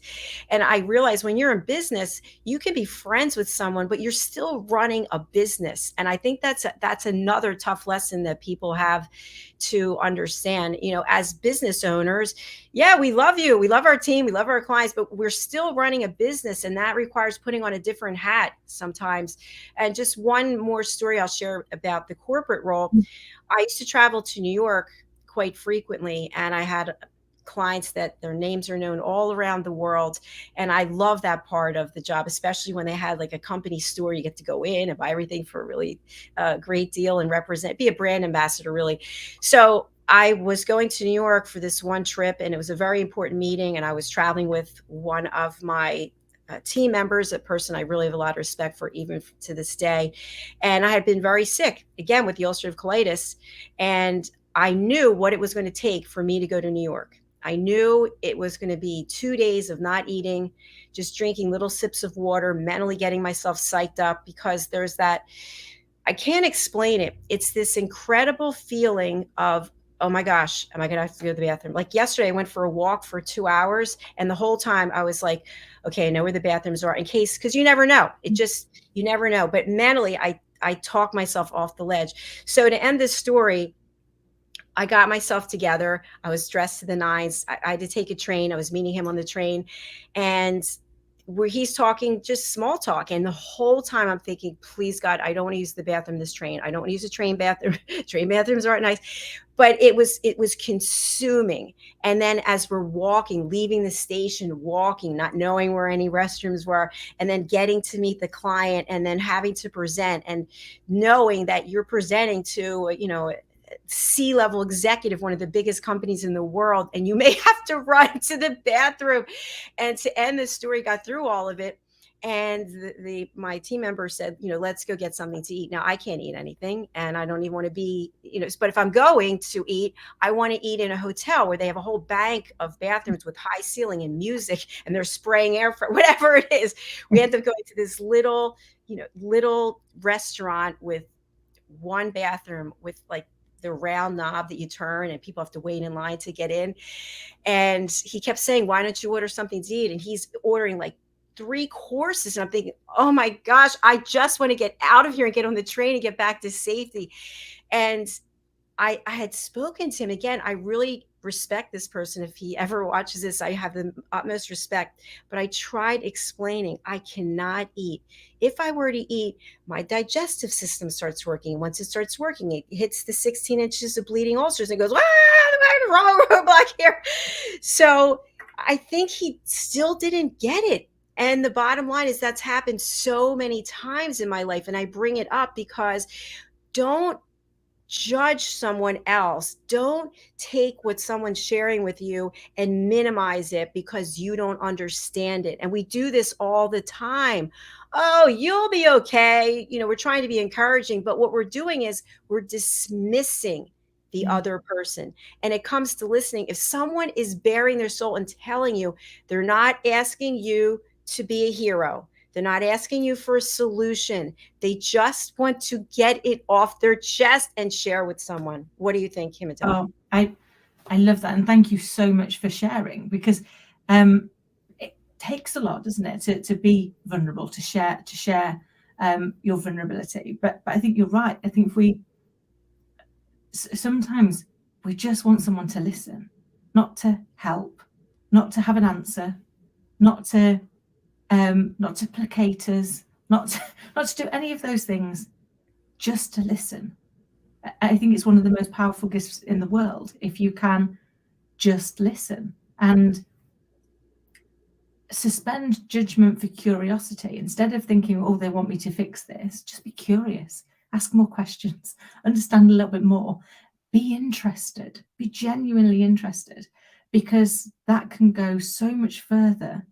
And I realize when you're in business, you can be friends with someone, but you're still running a business. And I think that's another tough lesson that people have to understand. You know, as business owners, yeah, we love you, we love our team, we love our clients, but we're still running a business, and that requires putting on a different hat sometimes. And just one more story I'll share about the corporate role. I used to travel to New York quite frequently, and I had clients that their names are known all around the world. And I love that part of the job, especially when they had like a company store. You get to go in and buy everything for a really great deal and be a brand ambassador, really. So I was going to New York for this one trip, and it was a very important meeting. And I was traveling with one of my team members, a person I really have a lot of respect for, even to this day. And I had been very sick, again, with the ulcerative colitis. And I knew what it was going to take for me to go to New York. I knew it was going to be 2 days of not eating, just drinking little sips of water, mentally getting myself psyched up, because there's that, I can't explain it. It's this incredible feeling of, oh my gosh, am I going to have to go to the bathroom? Like yesterday, I went for a walk for 2 hours, and the whole time I was like, okay, I know where the bathrooms are, in case, because you never know. You never know. But mentally, I talk myself off the ledge. So to end this story, I got myself together. I was dressed to the nines. I had to take a train. I was meeting him on the train, and where he's talking just small talk. And the whole time I'm thinking, please God, I don't want to use the bathroom this train. I don't want to use a train bathroom. Train bathrooms aren't nice. But it was consuming. And then as we're walking, leaving the station, walking, not knowing where any restrooms were, and then getting to meet the client, and then having to present, and knowing that you're presenting to, C-level executive, one of the biggest companies in the world, and you may have to run to the bathroom. And to end the story, got through all of it, and my team member said, let's go get something to eat. Now I can't eat anything, and I don't even want to be, but if I'm going to eat, I want to eat in a hotel where they have a whole bank of bathrooms with high ceiling and music, and they're spraying air for whatever it is. We end up going to this little restaurant with one bathroom with like the round knob that you turn, and people have to wait in line to get in. And he kept saying, why don't you order something to eat? And he's ordering like 3 courses. And I'm thinking, oh my gosh, I just want to get out of here and get on the train and get back to safety. And I had spoken to him again. I really respect this person. If he ever watches this, I have the utmost respect. But I tried explaining, I cannot eat. If I were to eat, my digestive system starts working. Once it starts working, it hits the 16 inches of bleeding ulcers and goes, wrong roadblock here. So I think he still didn't get it. And the bottom line is that's happened so many times in my life. And I bring it up because don't judge someone else. Don't take what someone's sharing with you and minimize it because you don't understand it. And we do this all the time. Oh, you'll be okay. We're trying to be encouraging, but what we're doing is we're dismissing the other person. And it comes to listening. If someone is bearing their soul and telling you, they're not asking you to be a hero. They're not asking you for a solution. They just want to get it off their chest and share with someone. What do you think, KIM-ADELE? Oh, I love that. And thank you so much for sharing, because it takes a lot, doesn't it, to be vulnerable, to share your vulnerability. But I think you're right. I think sometimes we just want someone to listen, not to help, not to have an answer, not to placate us, not to do any of those things, just to listen. I think it's one of the most powerful gifts in the world, if you can just listen and suspend judgment for curiosity. Instead of thinking, oh, they want me to fix this, just be curious, ask more questions, understand a little bit more, be interested, be genuinely interested, because that can go so much further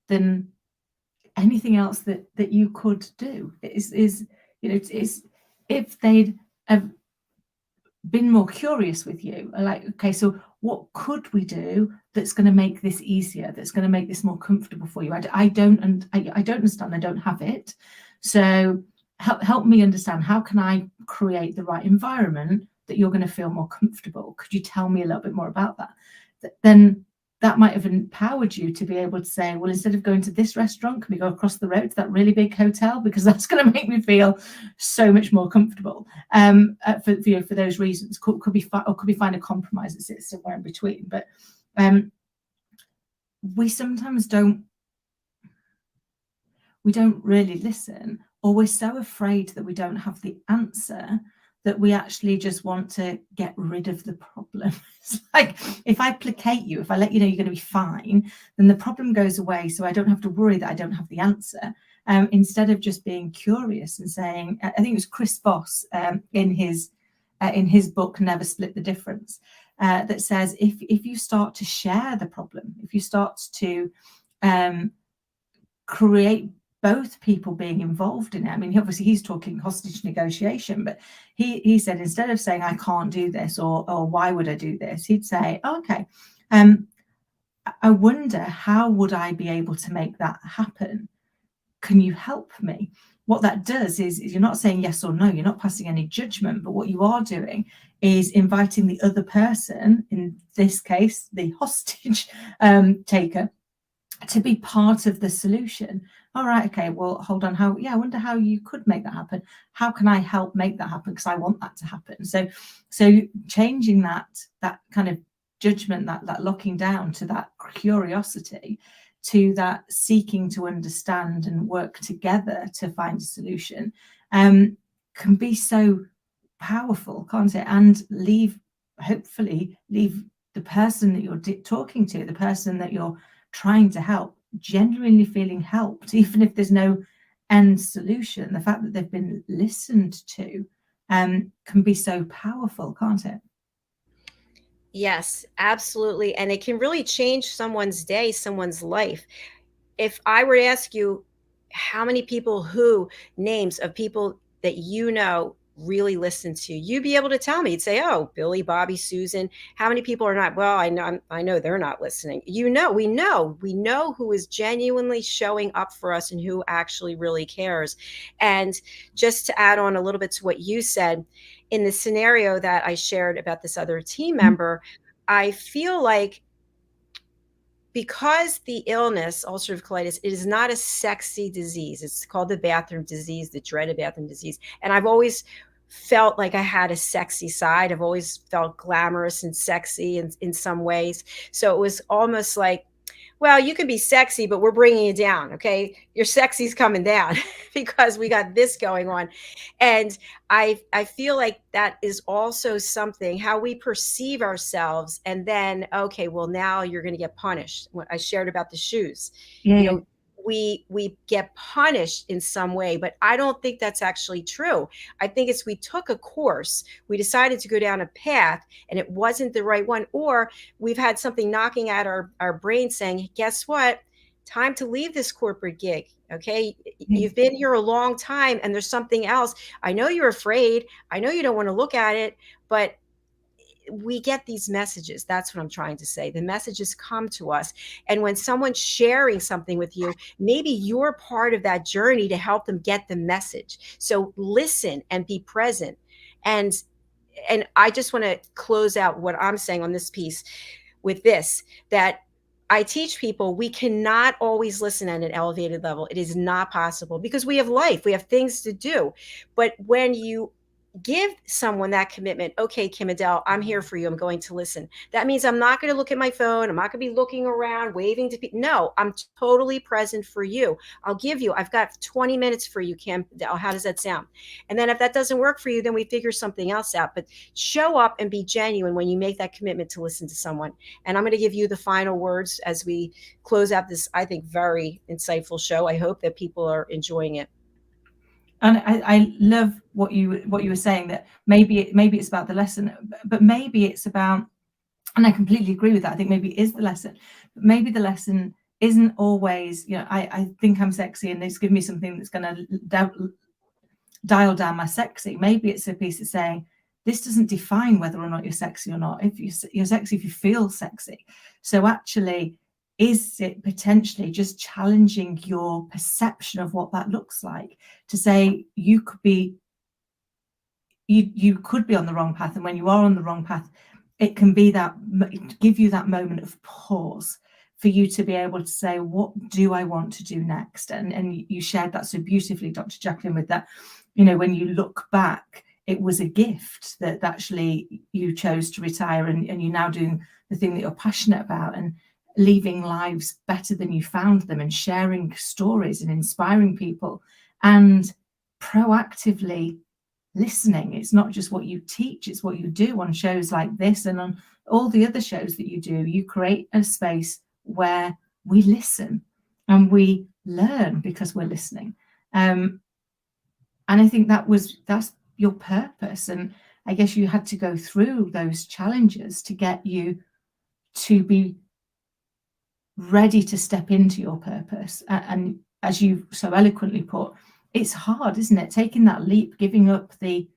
than anything else that you could do. Is if they'd have been more curious with you, like, okay, so what could we do that's going to make this easier, that's going to make this more comfortable for you? I don't understand, I don't have it, so help me understand, how can I create the right environment that you're going to feel more comfortable? Could you tell me a little bit more about that? Then that might have empowered you to be able to say, well, instead of going to this restaurant, can we go across the road to that really big hotel? Because that's going to make me feel so much more comfortable. For those reasons, could we find a compromise that sits somewhere in between? But we sometimes don't really listen, or we're so afraid that we don't have the answer that we actually just want to get rid of the problem. It's like, if I placate you, if I let you know you're going to be fine, then the problem goes away, so I don't have to worry that I don't have the answer. Instead of just being curious and saying, I think it was Chris Voss in his book Never Split the Difference, that says if you start to share the problem, if you start to create both people being involved in it. I mean, obviously he's talking hostage negotiation, but he said, instead of saying I can't do this, or why would I do this, he'd say, oh, okay, I wonder, how would I be able to make that happen? Can you help me? What that does is you're not saying yes or no, you're not passing any judgment, but what you are doing is inviting the other person, in this case the hostage taker, to be part of the solution. All right, okay, well, hold on, I wonder how you could make that happen. How can I help make that happen? Because I want that to happen. So changing that kind of judgment, that locking down, to that curiosity, to that seeking to understand and work together to find a solution, can be so powerful, can't it? And hopefully leave the person that you're talking to, the person that you're trying to help, genuinely feeling helped, even if there's no end solution. The fact that they've been listened to can be so powerful, can't it? Yes, absolutely. And it can really change someone's day, someone's life. If I were to ask you how many people, names of people that you know really listen to, you'd be able to tell me. You'd say, oh, Billy, Bobby, Susan. How many people are not? Well, I know they're not listening. We know who is genuinely showing up for us and who actually really cares. And just to add on a little bit to what you said, in the scenario that I shared about this other team member, I feel like, because the illness, ulcerative colitis, it is not a sexy disease. It's called the bathroom disease, the dreaded bathroom disease. And I've always felt like I had a sexy side. I've always felt glamorous and sexy in some ways. So it was almost like, well, you can be sexy, but we're bringing you down. Okay. Your sexy's coming down because we got this going on. And I feel like that is also something, how we perceive ourselves. And then, okay, well, now you're going to get punished. What I shared about the shoes, we get punished in some way, but I don't think that's actually true. I think it's, we took a course, we decided to go down a path and it wasn't the right one, or we've had something knocking at our brain saying, guess what? Time to leave this corporate gig. Okay. You've been here a long time and there's something else. I know you're afraid. I know you don't want to look at it, but we get these messages. That's what I'm trying to say. The messages come to us. And when someone's sharing something with you, maybe you're part of that journey to help them get the message. So listen and be present. And I just want to close out what I'm saying on this piece with this, that I teach people we cannot always listen at an elevated level. It is not possible because we have life, we have things to do. But when you give someone that commitment, okay, Kim-ADELE, I'm here for you. I'm going to listen. That means I'm not going to look at my phone. I'm not going to be looking around, waving to people. No, I'm totally present for you. I've got 20 minutes for you, Kim-ADELE. How does that sound? And then if that doesn't work for you, then we figure something else out. But show up and be genuine when you make that commitment to listen to someone. And I'm going to give you the final words as we close out this, I think, very insightful show. I hope that people are enjoying it. And I love what you were saying, that maybe it's about the lesson, but maybe it's about, and I completely agree with that. I think maybe it is the lesson, but maybe the lesson isn't always, I think I'm sexy and it's giving me something that's going to dial down my sexy. Maybe it's a piece of saying, this doesn't define whether or not you're sexy or not. If you're sexy, if you feel sexy. So actually, is it potentially just challenging your perception of what that looks like, to say you could be on the wrong path, and when you are on the wrong path, it can be that, give you that moment of pause for you to be able to say, what do I want to do next? And you shared that so beautifully, Dr. Jacalyn, with that, when you look back, it was a gift that actually you chose to retire, and you're now doing the thing that you're passionate about, and leaving lives better than you found them, and sharing stories and inspiring people, and proactively listening. It's not just what you teach, it's what you do on shows like this and on all the other shows that you do. You create a space where we listen and we learn because we're listening. And I think that's your purpose. And I guess you had to go through those challenges to get you to be ready to step into your purpose. And as you so eloquently put, it's hard, isn't it? Taking that leap, giving up the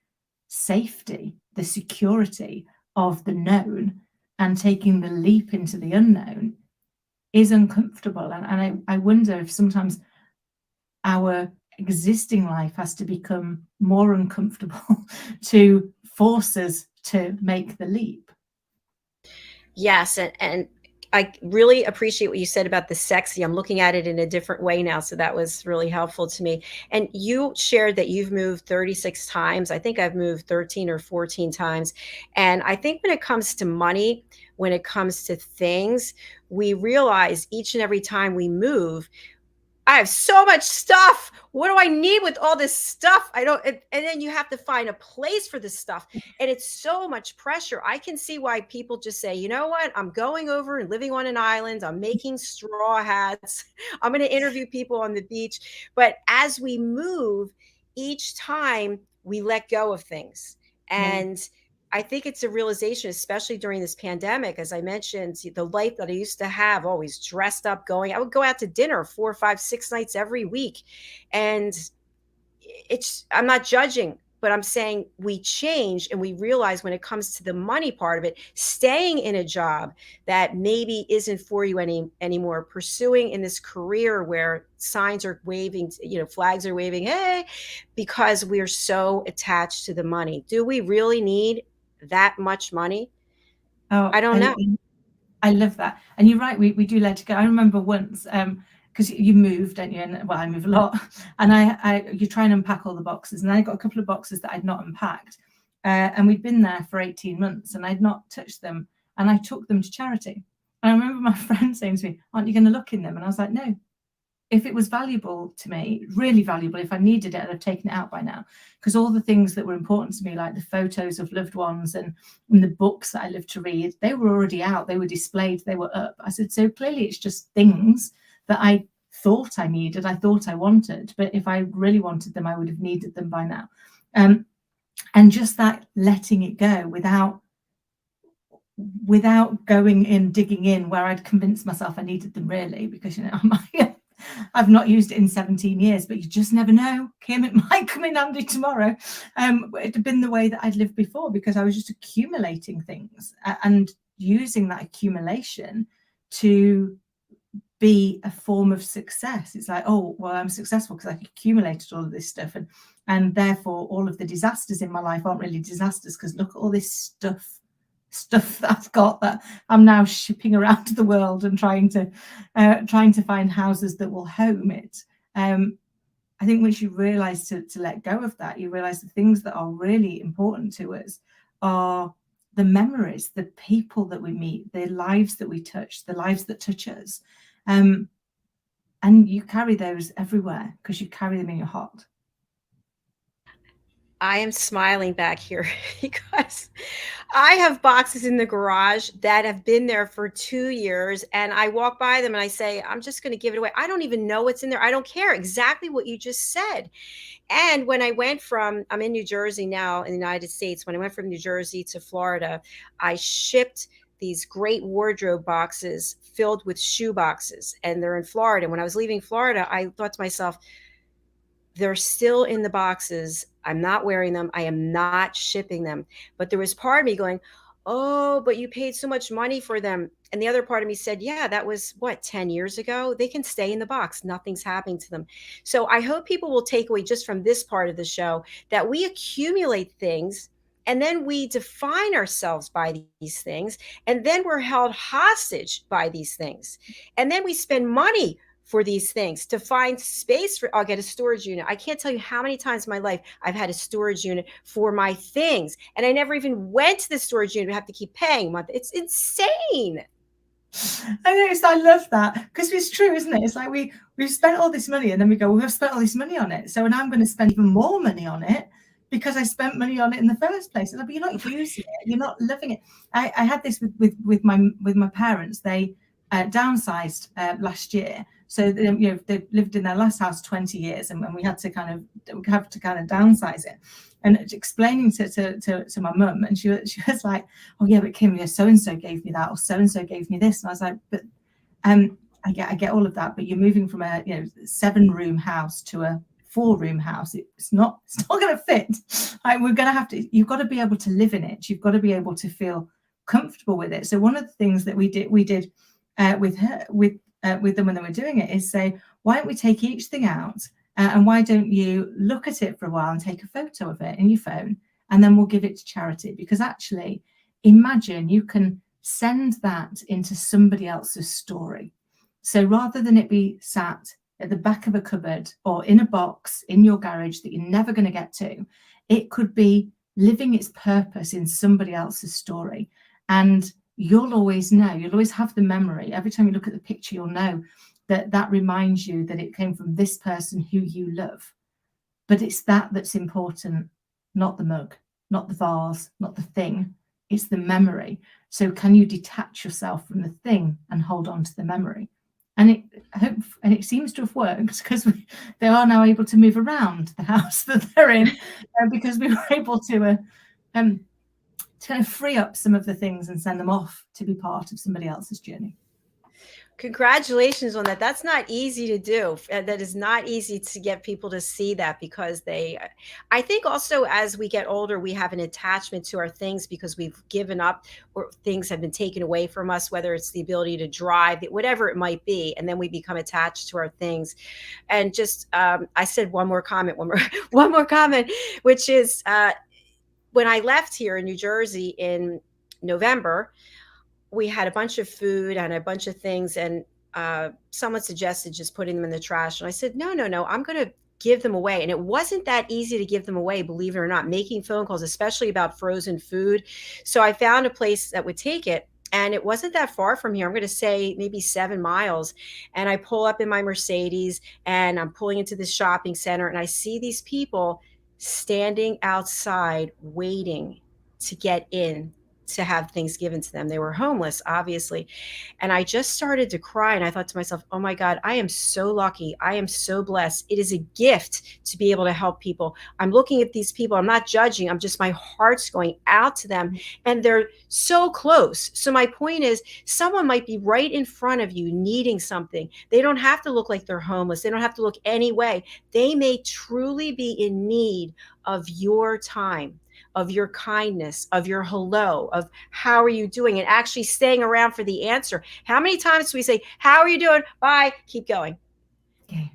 safety, the security of the known, and taking the leap into the unknown is uncomfortable. And I wonder if sometimes our existing life has to become more uncomfortable to force us to make the leap. Yes, and I really appreciate what you said about the sexy. I'm looking at it in a different way now, so that was really helpful to me. And you shared that you've moved 36 times. I think I've moved 13 or 14 times. And I think when it comes to money, when it comes to things, we realize each and every time we move, I have so much stuff. What do I need with all this stuff? I don't, and then you have to find a place for this stuff. And it's so much pressure. I can see why people just say, you know what? I'm going over and living on an island. I'm making straw hats. I'm going to interview people on the beach. But as we move, each time we let go of things. And I think it's a realization, especially during this pandemic, as I mentioned, the life that I used to have, always dressed up, I would go out to dinner 4, 5, 6 nights every week. And I'm not judging, but I'm saying we change and we realize when it comes to the money part of it, staying in a job that maybe isn't for you anymore, pursuing in this career where signs are waving, flags are waving, hey, because we're so attached to the money. Do we really need that much money? I don't know. I love that. And you're right, we do let it go. I remember once, because you move, don't you? And well, I move a lot. And you try and unpack all the boxes. And I got a couple of boxes that I'd not unpacked. And we'd been there for 18 months and I'd not touched them. And I took them to charity. And I remember my friend saying to me, aren't you going to look in them? And I was like, no. If it was valuable to me, really valuable, if I needed it, I'd have taken it out by now. Because all the things that were important to me, like the photos of loved ones and the books that I lived to read, they were already out, they were displayed, they were up. I said, so clearly it's just things that I thought I needed, I thought I wanted, but if I really wanted them, I would have needed them by now. And just that letting it go without going in, digging in where I'd convinced myself I needed them really, because, I've not used it in 17 years, but you just never know, Kim, it might come in handy tomorrow. It had been the way that I'd lived before because I was just accumulating things and using that accumulation to be a form of success. It's like, oh, well, I'm successful because I accumulated all of this stuff. And therefore, all of the disasters in my life aren't really disasters because look at all this stuff that I've got that I'm now shipping around the world and trying to find houses that will home it. I think once you realize to let go of that, you realize the things that are really important to us are the memories, the people that we meet, the lives that we touch, the lives that touch us. And you carry those everywhere because you carry them in your heart. I am smiling back here because I have boxes in the garage that have been there for 2 years and I walk by them and I say, I'm just going to give it away. I don't even know what's in there. I don't care. Exactly what you just said. And when I went I'm in New Jersey now in the United States. When I went from New Jersey to Florida, I shipped these great wardrobe boxes filled with shoe boxes and they're in Florida. And when I was leaving Florida, I thought to myself, they're still in the boxes. I'm not wearing them. I am not shipping them. But there was part of me going, oh, but you paid so much money for them. And the other part of me said, yeah, that was 10 years ago. They can stay in the box. Nothing's happening to them. So I hope people will take away just from this part of the show that we accumulate things and then we define ourselves by these things. And then we're held hostage by these things. And then we spend money for these things to find space I'll get a storage unit. I can't tell you how many times in my life I've had a storage unit for my things. And I never even went to the storage unit. I have to keep paying a month. It's insane. I love that because it's true, isn't it? It's like we've spent all this money and then we go, well, we've spent all this money on it. So now I'm going to spend even more money on it because I spent money on it in the first place. And I'd be, you're not using it, you're not loving it. I had this with my parents. They downsized last year. So they lived in their last house 20 years, and we had to kind of downsize it. And explaining to my mum, and she was like, "Oh yeah, but Kim, so and so gave me that, or so and so gave me this." And I was like, "But I get all of that, but you're moving from a 7-room house to a 4-room house. It's not going to fit. We're going to have to. You've got to be able to live in it. You've got to be able to feel comfortable with it." So one of the things that we did with them when they were doing it is say, why don't we take each thing out and why don't you look at it for a while and take a photo of it in your phone, and then we'll give it to charity. Because actually, imagine you can send that into somebody else's story. So rather than it be sat at the back of a cupboard or in a box in your garage that you're never going to get to, it could be living its purpose in somebody else's story. And you'll always know, you'll always have the memory. Every time you look at the picture, you'll know that reminds you that it came from this person who you love. But it's that's important, not the mug, not the vase, not the thing. It's the memory. So can you detach yourself from the thing and hold on to the memory? And it seems to have worked, because they are now able to move around the house that they're in, because we were able to kind of free up some of the things and send them off to be part of somebody else's journey. Congratulations on that. That's not easy to do. That is not easy to get people to see that, because I think also as we get older, we have an attachment to our things because we've given up, or things have been taken away from us, whether it's the ability to drive, whatever it might be. And then we become attached to our things. And just, I said one more comment, which is when I left here in New Jersey in November, we had a bunch of food and a bunch of things, and someone suggested just putting them in the trash. And I said, no, I'm going to give them away. And it wasn't that easy to give them away, believe it or not, making phone calls, especially about frozen food. So I found a place that would take it, and it wasn't that far from here. I'm going to say maybe 7 miles. And I pull up in my Mercedes, and I'm pulling into this shopping center, and I see these people standing outside waiting to get in to have things given to them. They were homeless, obviously. And I just started to cry, and I thought to myself, oh my God, I am so lucky. I am so blessed. It is a gift to be able to help people. I'm looking at these people. I'm not judging. My heart's going out to them, and they're so close. So my point is, someone might be right in front of you needing something. They don't have to look like they're homeless. They don't have to look any way. They may truly be in need of your time, of your kindness, of your hello, of how are you doing, and actually staying around for the answer. How many times do we say, how are you doing? Bye, keep going. Okay.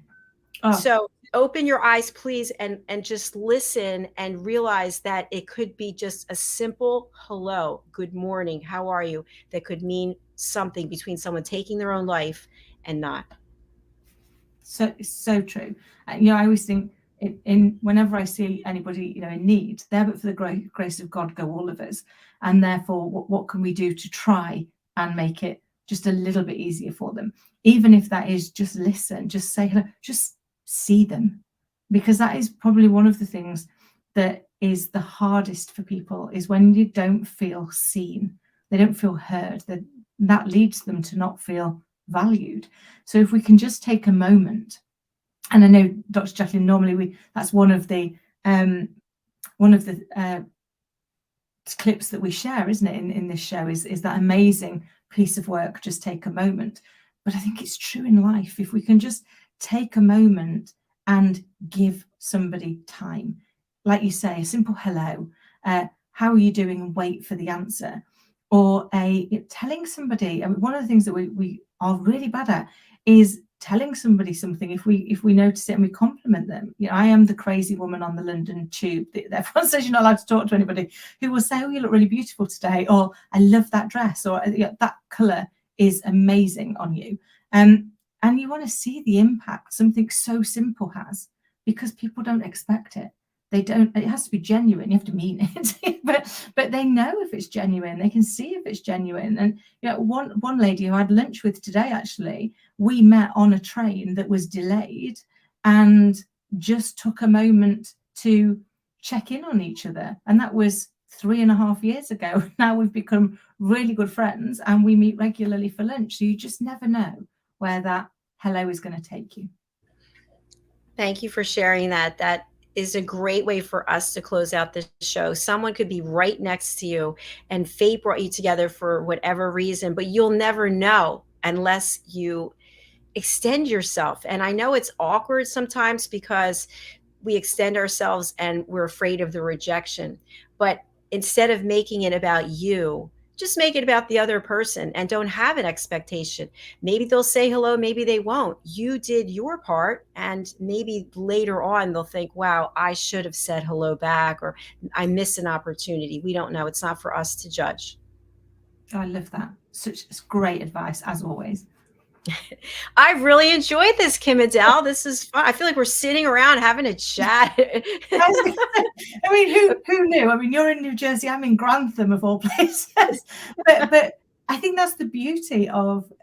Oh. So open your eyes, please, and just listen and realize that it could be just a simple hello, good morning, how are you, that could mean something between someone taking their own life and not. So true. I always think, whenever I see anybody in need, there but for the grace of God go all of us. And therefore, what can we do to try and make it just a little bit easier for them? Even if that is just listen, just say hello, just see them. Because that is probably one of the things that is the hardest for people, is when you don't feel seen, they don't feel heard, that leads them to not feel valued. So if we can just take a moment. And I know, Dr. Jacalyn, normally that's one of the clips that we share, isn't it, in this show, is that amazing piece of work, just take a moment. But I think it's true in life. If we can just take a moment and give somebody time, like you say, a simple hello, how are you doing, and wait for the answer. Or telling somebody, one of the things that we are really bad at is telling somebody something if we notice it and we compliment them. I am the crazy woman on the London tube. Everyone says you're not allowed to talk to anybody, who will say, oh, you look really beautiful today, or I love that dress, or that colour is amazing on you. And you want to see the impact something so simple has, because people don't expect it. They don't. It has to be genuine. You have to mean it, but they know if it's genuine. They can see if it's genuine. And one lady who I had lunch with today, actually, we met on a train that was delayed, and just took a moment to check in on each other. And that was 3.5 years ago. Now we've become really good friends and we meet regularly for lunch. So you just never know where that hello is going to take you. Thank you for sharing that. That is a great way for us to close out the show. Someone could be right next to you and fate brought you together for whatever reason, but you'll never know unless you extend yourself. And I know it's awkward sometimes because we extend ourselves and we're afraid of the rejection. But instead of making it about you, just make it about the other person and don't have an expectation. Maybe they'll say hello, maybe they won't. You did your part, and maybe later on they'll think, wow, I should have said hello back, or I missed an opportunity. We don't know. It's not for us to judge. Oh, I love that. Such great advice, as always. I've really enjoyed this, Kim-ADELE. This is fun. I feel like we're sitting around having a chat. I mean, who knew? I mean, you're in New Jersey, I'm in Grantham of all places. but I think that's the beauty of.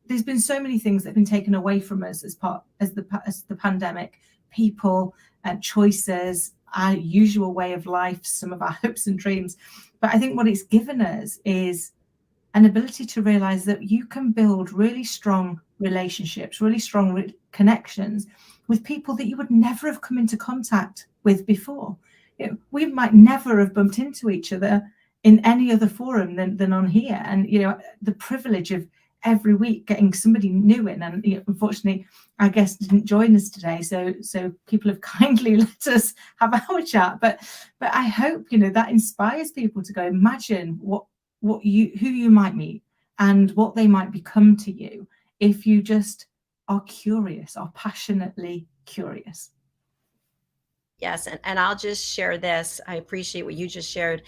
There's been so many things that have been taken away from us as the pandemic. People and choices, our usual way of life, some of our hopes and dreams. But I think what it's given us is an ability to realize that you can build really strong relationships, really strong connections with people that you would never have come into contact with before. You know, we might never have bumped into each other in any other forum than on here. And, you know, the privilege of every week getting somebody new in, and, you know, unfortunately, our guest didn't join us today. So people have kindly let us have our chat. But I hope, you know, that inspires people to go, imagine who you might meet and what they might become to you if you just are curious, are passionately curious. Yes, and I'll just share this. I appreciate what you just shared.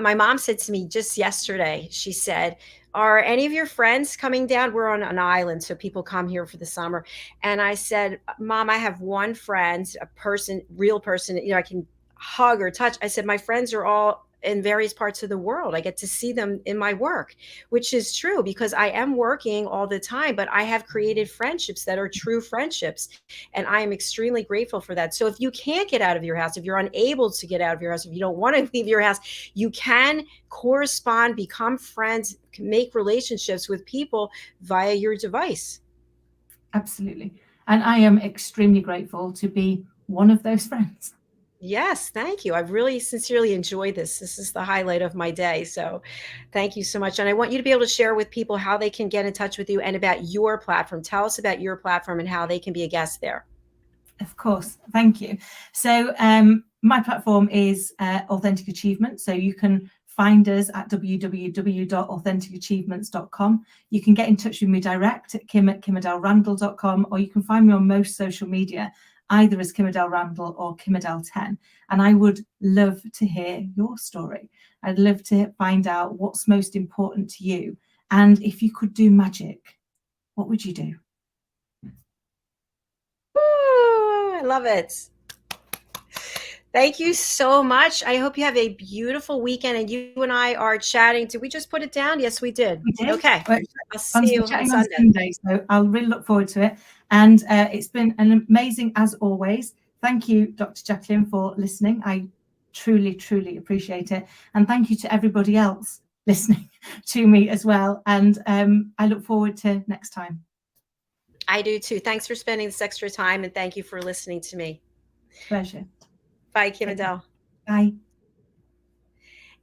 My mom said to me just yesterday, she said, are any of your friends coming down? We're on an island, so people come here for the summer. And I said, Mom, I have one friend, a person, real person, you know, I can hug or touch. I said, my friends are all in various parts of the world. I get to see them in my work, which is true because I am working all the time, but I have created friendships that are true friendships. And I am extremely grateful for that. So if you can't get out of your house, if you're unable to get out of your house, if you don't want to leave your house, you can correspond, become friends, make relationships with people via your device. Absolutely. And I am extremely grateful to be one of those friends. Yes, thank you. I've really sincerely enjoyed this. This is the highlight of my day. So thank you so much. And I want you to be able to share with people how they can get in touch with you and about your platform. Tell us about your platform and how they can be a guest there. Of course. Thank you. So my platform is Authentic Achievement. So you can find us at www.authenticachievements.com. You can get in touch with me direct at kim@kimadelerandall.com, or you can find me on most social media, either as Kim-ADELE Randall or Kim-ADELE 10. And I would love to hear your story. I'd love to find out what's most important to you. And if you could do magic, what would you do? Woo, I love it. Thank you so much. I hope you have a beautiful weekend. And you and I are chatting. Did we just put it down? Yes, we did. We did. Okay. Well, I'll see you on Sunday. So I'll really look forward to it. And it's been an amazing, as always. Thank you, Dr. Jacalyn, for listening. I truly, truly appreciate it. And thank you to everybody else listening to me as well. And I look forward to next time. I do too. Thanks for spending this extra time. And thank you for listening to me. Pleasure. Bye, Kim-ADELE. Bye.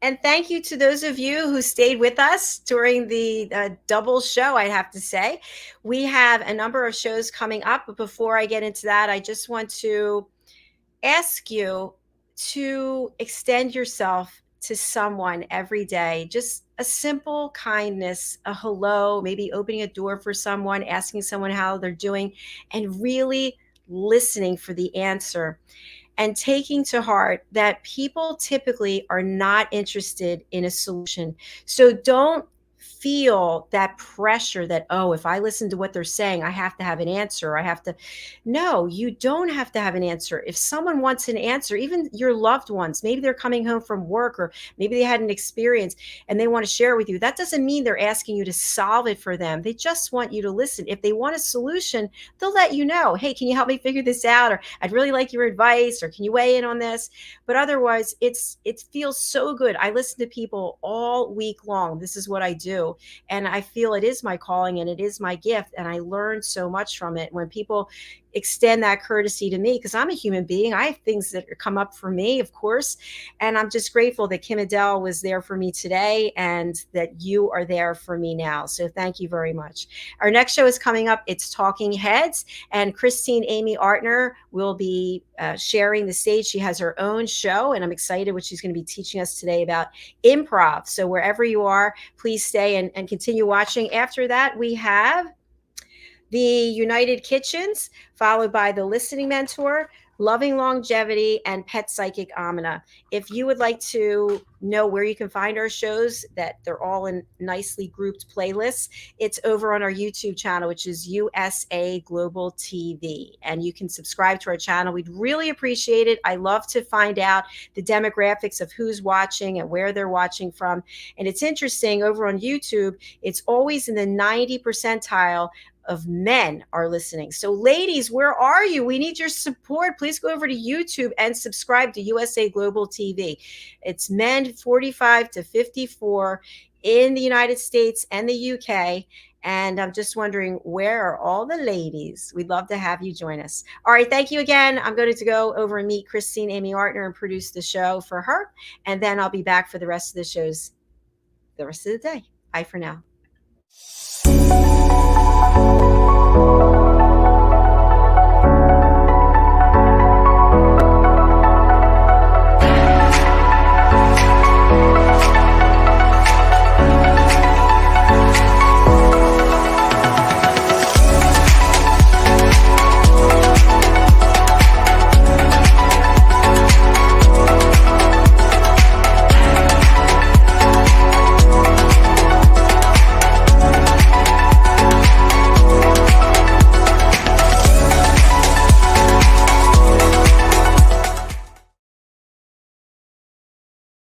And thank you to those of you who stayed with us during the double show, I have to say. We have a number of shows coming up. But before I get into that, I just want to ask you to extend yourself to someone every day. Just a simple kindness, a hello, maybe opening a door for someone, asking someone how they're doing, and really listening for the answer. And taking to heart that people typically are not interested in a solution. So don't feel that pressure that, oh, if I listen to what they're saying, I have to have an answer. I have to. No, you don't have to have an answer. If someone wants an answer, even your loved ones, maybe they're coming home from work or maybe they had an experience and they want to share with you, that doesn't mean they're asking you to solve it for them. They just want you to listen. If they want a solution, they'll let you know, hey, can you help me figure this out? Or I'd really like your advice, or can you weigh in on this? But otherwise, it feels so good. I listen to people all week long. This is what I do. And I feel it is my calling and it is my gift. And I learn so much from it when people extend that courtesy to me, because I'm a human being. I have things that come up for me, of course. And I'm just grateful that KIM-ADELE was there for me today and that you are there for me now. So thank you very much. Our next show is coming up. It's Talking Heads, and Christine Amy Artner will be sharing the stage. She has her own show, and I'm excited what she's going to be teaching us today about improv. So wherever you are, please stay and continue watching. After that, we have the United Kitchens, followed by the Listening Mentor, Loving Longevity, and Pet Psychic Amina. If you would like to know where you can find our shows, that they're all in nicely grouped playlists, it's over on our YouTube channel, which is USA Global TV. And you can subscribe to our channel. We'd really appreciate it. I love to find out the demographics of who's watching and where they're watching from. And it's interesting, over on YouTube, it's always in the 90 percentile of men are listening. So ladies, where are you? We need your support. Please go over to YouTube and subscribe to USA Global TV. It's men 45 to 54 in the United States and the UK. And I'm just wondering, where are all the ladies? We'd love to have you join us. All right, thank you again. I'm going to go over and meet Christine Amy Artner and produce the show for her. And then I'll be back for the rest of the shows the rest of the day. Bye for now.